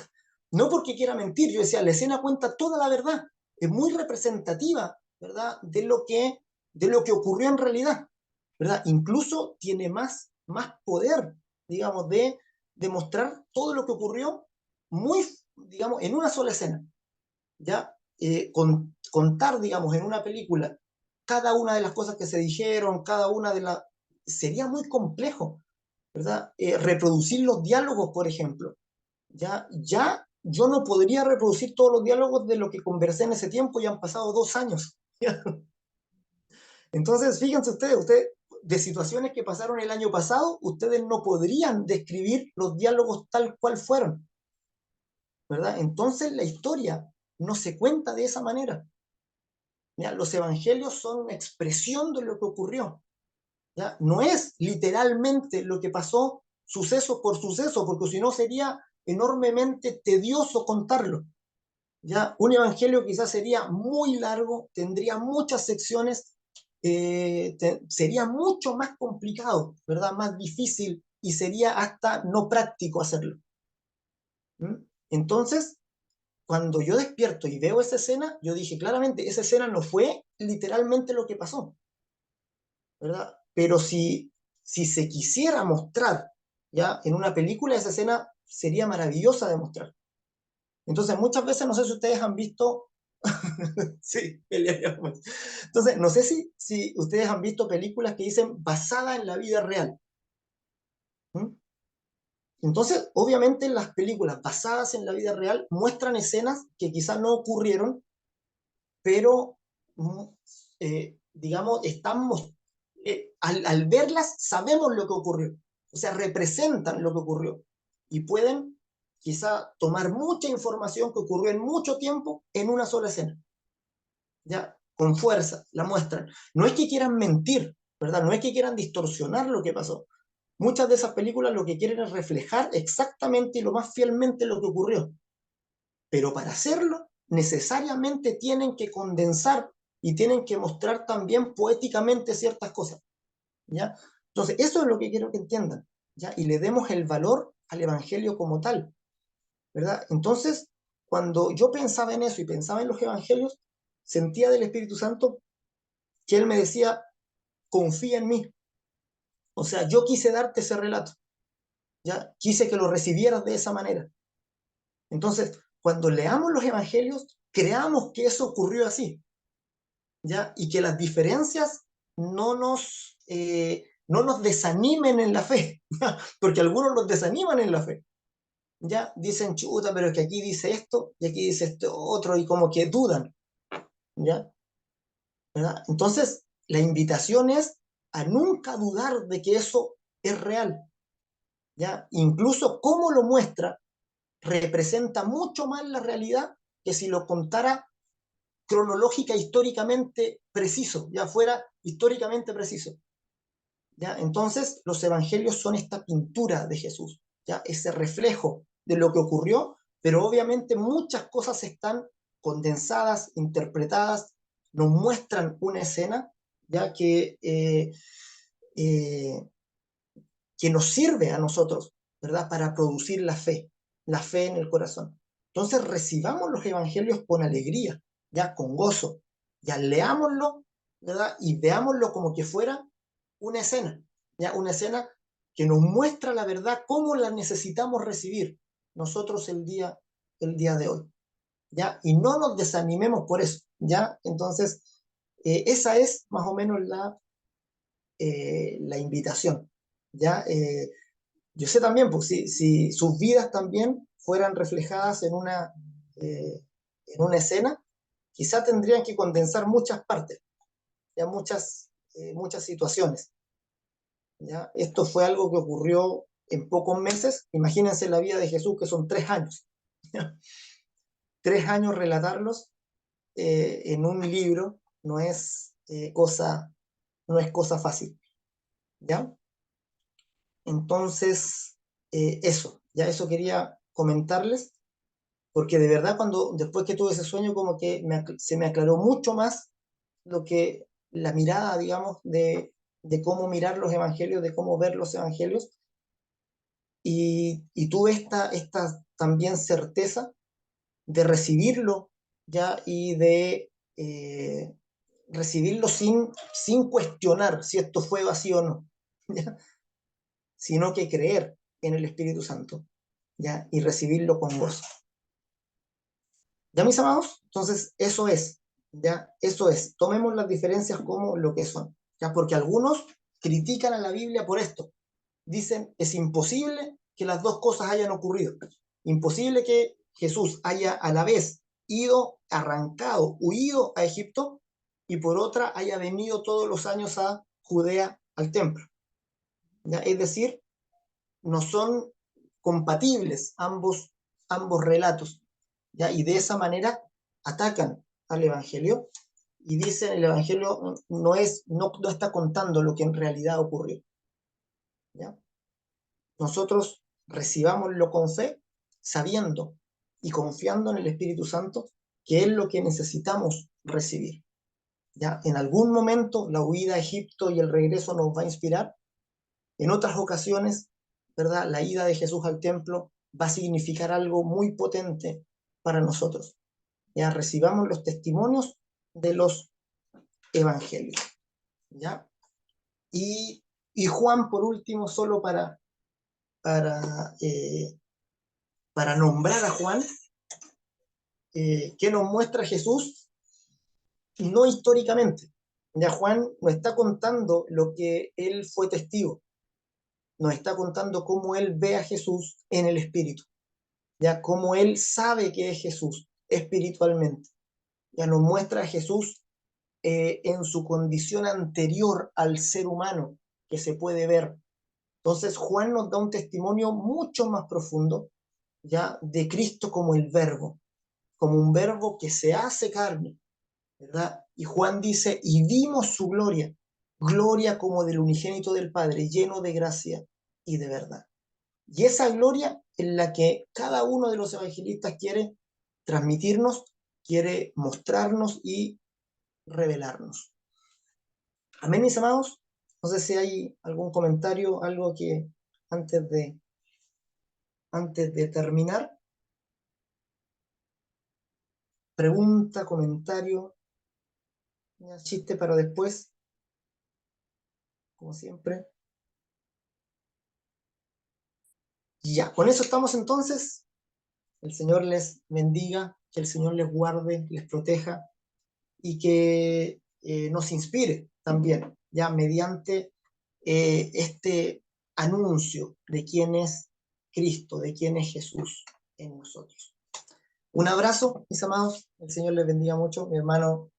No porque quiera mentir, yo decía, la escena cuenta toda la verdad, es muy representativa, ¿verdad? De lo que ocurrió en realidad, ¿verdad? Incluso tiene más poder, digamos, de mostrar todo lo que ocurrió muy, digamos, en una sola escena, ¿ya? Contar, digamos, en una película cada una de las cosas que se dijeron, cada una de las... sería muy complejo, ¿verdad? Reproducir los diálogos, por ejemplo. Ya yo no podría reproducir todos los diálogos de lo que conversé en ese tiempo, ya han pasado 2 años. Entonces, fíjense ustedes, de situaciones que pasaron el año pasado, ustedes no podrían describir los diálogos tal cual fueron, ¿verdad? Entonces la historia no se cuenta de esa manera. ¿Ya? Los evangelios son una expresión de lo que ocurrió. ¿Ya? No es literalmente lo que pasó suceso por suceso, porque si no sería enormemente tedioso contarlo. ¿Ya? Un evangelio quizás sería muy largo, tendría muchas secciones, sería mucho más complicado, ¿verdad? Más difícil y sería hasta no práctico hacerlo. ¿Mm? Entonces, cuando yo despierto y veo esa escena, yo dije claramente, esa escena no fue literalmente lo que pasó, ¿verdad? Pero si se quisiera mostrar, ¿ya? En una película, esa escena sería maravillosa de mostrar. Entonces, muchas veces, no sé si ustedes han visto, sí, pelearíamos. Entonces, no sé si ustedes han visto películas que dicen basada en la vida real. ¿Mm? Entonces, obviamente, las películas basadas en la vida real muestran escenas que quizás no ocurrieron, pero, digamos, al verlas sabemos lo que ocurrió, o sea, representan lo que ocurrió y pueden quizá tomar mucha información que ocurrió en mucho tiempo en una sola escena, ya, con fuerza, la muestran. No es que quieran mentir, ¿verdad? No es que quieran distorsionar lo que pasó. Muchas de esas películas lo que quieren es reflejar exactamente y lo más fielmente lo que ocurrió, pero para hacerlo necesariamente tienen que condensar y tienen que mostrar también poéticamente ciertas cosas, ¿ya? Entonces, eso es lo que quiero que entiendan, ¿ya? Y le demos el valor al Evangelio como tal, ¿verdad? Entonces, cuando yo pensaba en eso y pensaba en los Evangelios, sentía del Espíritu Santo que Él me decía, confía en mí. O sea, yo quise darte ese relato, ¿ya? Quise que lo recibieras de esa manera. Entonces, cuando leamos los Evangelios, creamos que eso ocurrió así, ¿ya? Y que las diferencias no nos desanimen en la fe, ¿ya? Porque algunos nos desaniman en la fe, ya dicen, chuta, pero es que aquí dice esto y aquí dice esto otro, y como que dudan, ¿ya? ¿Verdad? Entonces, la invitación es a nunca dudar de que eso es real, ¿ya? Incluso cómo lo muestra representa mucho más la realidad que si lo contara cronológica, históricamente preciso, ya fuera históricamente preciso. ¿Ya? Entonces, los evangelios son esta pintura de Jesús, ¿ya? Ese reflejo de lo que ocurrió, pero obviamente muchas cosas están condensadas, interpretadas, nos muestran una escena, ya eh, que nos sirve a nosotros, ¿verdad? Para producir la fe en el corazón. Entonces, recibamos los evangelios con alegría, ya con gozo, ya leámoslo, ¿verdad? Y veámoslo como que fuera una escena, ya una escena que nos muestra la verdad, cómo la necesitamos recibir nosotros el día de hoy, ¿ya? Y no nos desanimemos por eso, ¿ya? Entonces, esa es más o menos la invitación, ¿ya? Yo sé también, pues, si sus vidas también fueran reflejadas en una escena, quizá tendrían que condensar muchas partes, ya muchas situaciones. ¿Ya? Esto fue algo que ocurrió en pocos meses. Imagínense la vida de Jesús, que son 3 años. ¿Ya? 3 años relatarlos en un libro no es cosa fácil. ¿Ya? Entonces, eso quería comentarles, porque de verdad después que tuve ese sueño, como que se me aclaró mucho más la mirada, digamos, de cómo mirar los evangelios, de cómo ver los evangelios, y tuve esta también certeza de recibirlo, ya, y de recibirlo sin cuestionar si esto fue así o no, ¿ya? Sino que creer en el Espíritu Santo, ¿ya? Y recibirlo con gozo. ¿Ya, mis amados? Entonces, eso es, ¿ya? Eso es. Tomemos las diferencias como lo que son, ¿ya? Porque algunos critican a la Biblia por esto. Dicen, es imposible que las dos cosas hayan ocurrido. Imposible que Jesús haya a la vez arrancado, huido a Egipto, y por otra haya venido todos los años a Judea al templo, ¿ya? Es decir, no son compatibles ambos relatos, ¿ya? Y de esa manera atacan al Evangelio y dicen el Evangelio no está contando lo que en realidad ocurrió, ¿ya? Nosotros recibámoslo con fe, sabiendo y confiando en el Espíritu Santo, que es lo que necesitamos recibir, ¿ya? En algún momento la huida a Egipto y el regreso nos va a inspirar. En otras ocasiones, ¿verdad? La ida de Jesús al templo va a significar algo muy potente para nosotros. Ya recibamos los testimonios de los evangelios, ¿ya? Y Juan, por último, solo para, eh, para nombrar a Juan, que nos muestra Jesús, no históricamente. Ya Juan nos está contando lo que él fue testigo, nos está contando cómo él ve a Jesús en el Espíritu, ya cómo él sabe que es Jesús espiritualmente. Ya nos muestra a Jesús en su condición anterior al ser humano que se puede ver. Entonces Juan nos da un testimonio mucho más profundo, ya, de Cristo como el verbo, como un verbo que se hace carne, ¿verdad? Y Juan dice, y vimos su gloria, gloria como del unigénito del Padre, lleno de gracia y de verdad. Y esa gloria es la que cada uno de los evangelistas quiere transmitirnos, quiere mostrarnos y revelarnos. Amén, mis amados. No sé si hay algún comentario, algo que antes de terminar, pregunta, comentario, chiste para después, como siempre. Y ya, con eso estamos entonces. El Señor les bendiga, que el Señor les guarde, les proteja y que nos inspire también, ya mediante este anuncio de quién es Cristo, de quién es Jesús en nosotros. Un abrazo, mis amados. El Señor les bendiga mucho. Mi hermano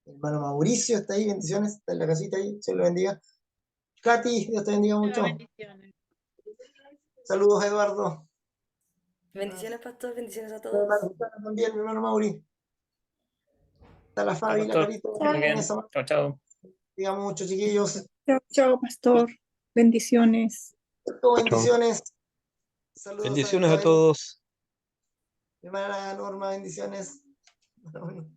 Mauricio está ahí. Bendiciones. Está en la casita ahí. Dios lo bendiga. Katy, Dios te bendiga mucho. Bendiciones. Saludos, Eduardo. Bendiciones, pastor, bendiciones a Mi todos. hermano Susana también, mi hermano Mauri. Está la Fabi, la pastor. Carito. Muy bien. Chao, chao. Diga mucho, chiquillos. Chao, chao, pastor. Bendiciones. Bendiciones. Saludos Bendiciones a Israel. todos. Mi hermana Norma, bendiciones. Bueno.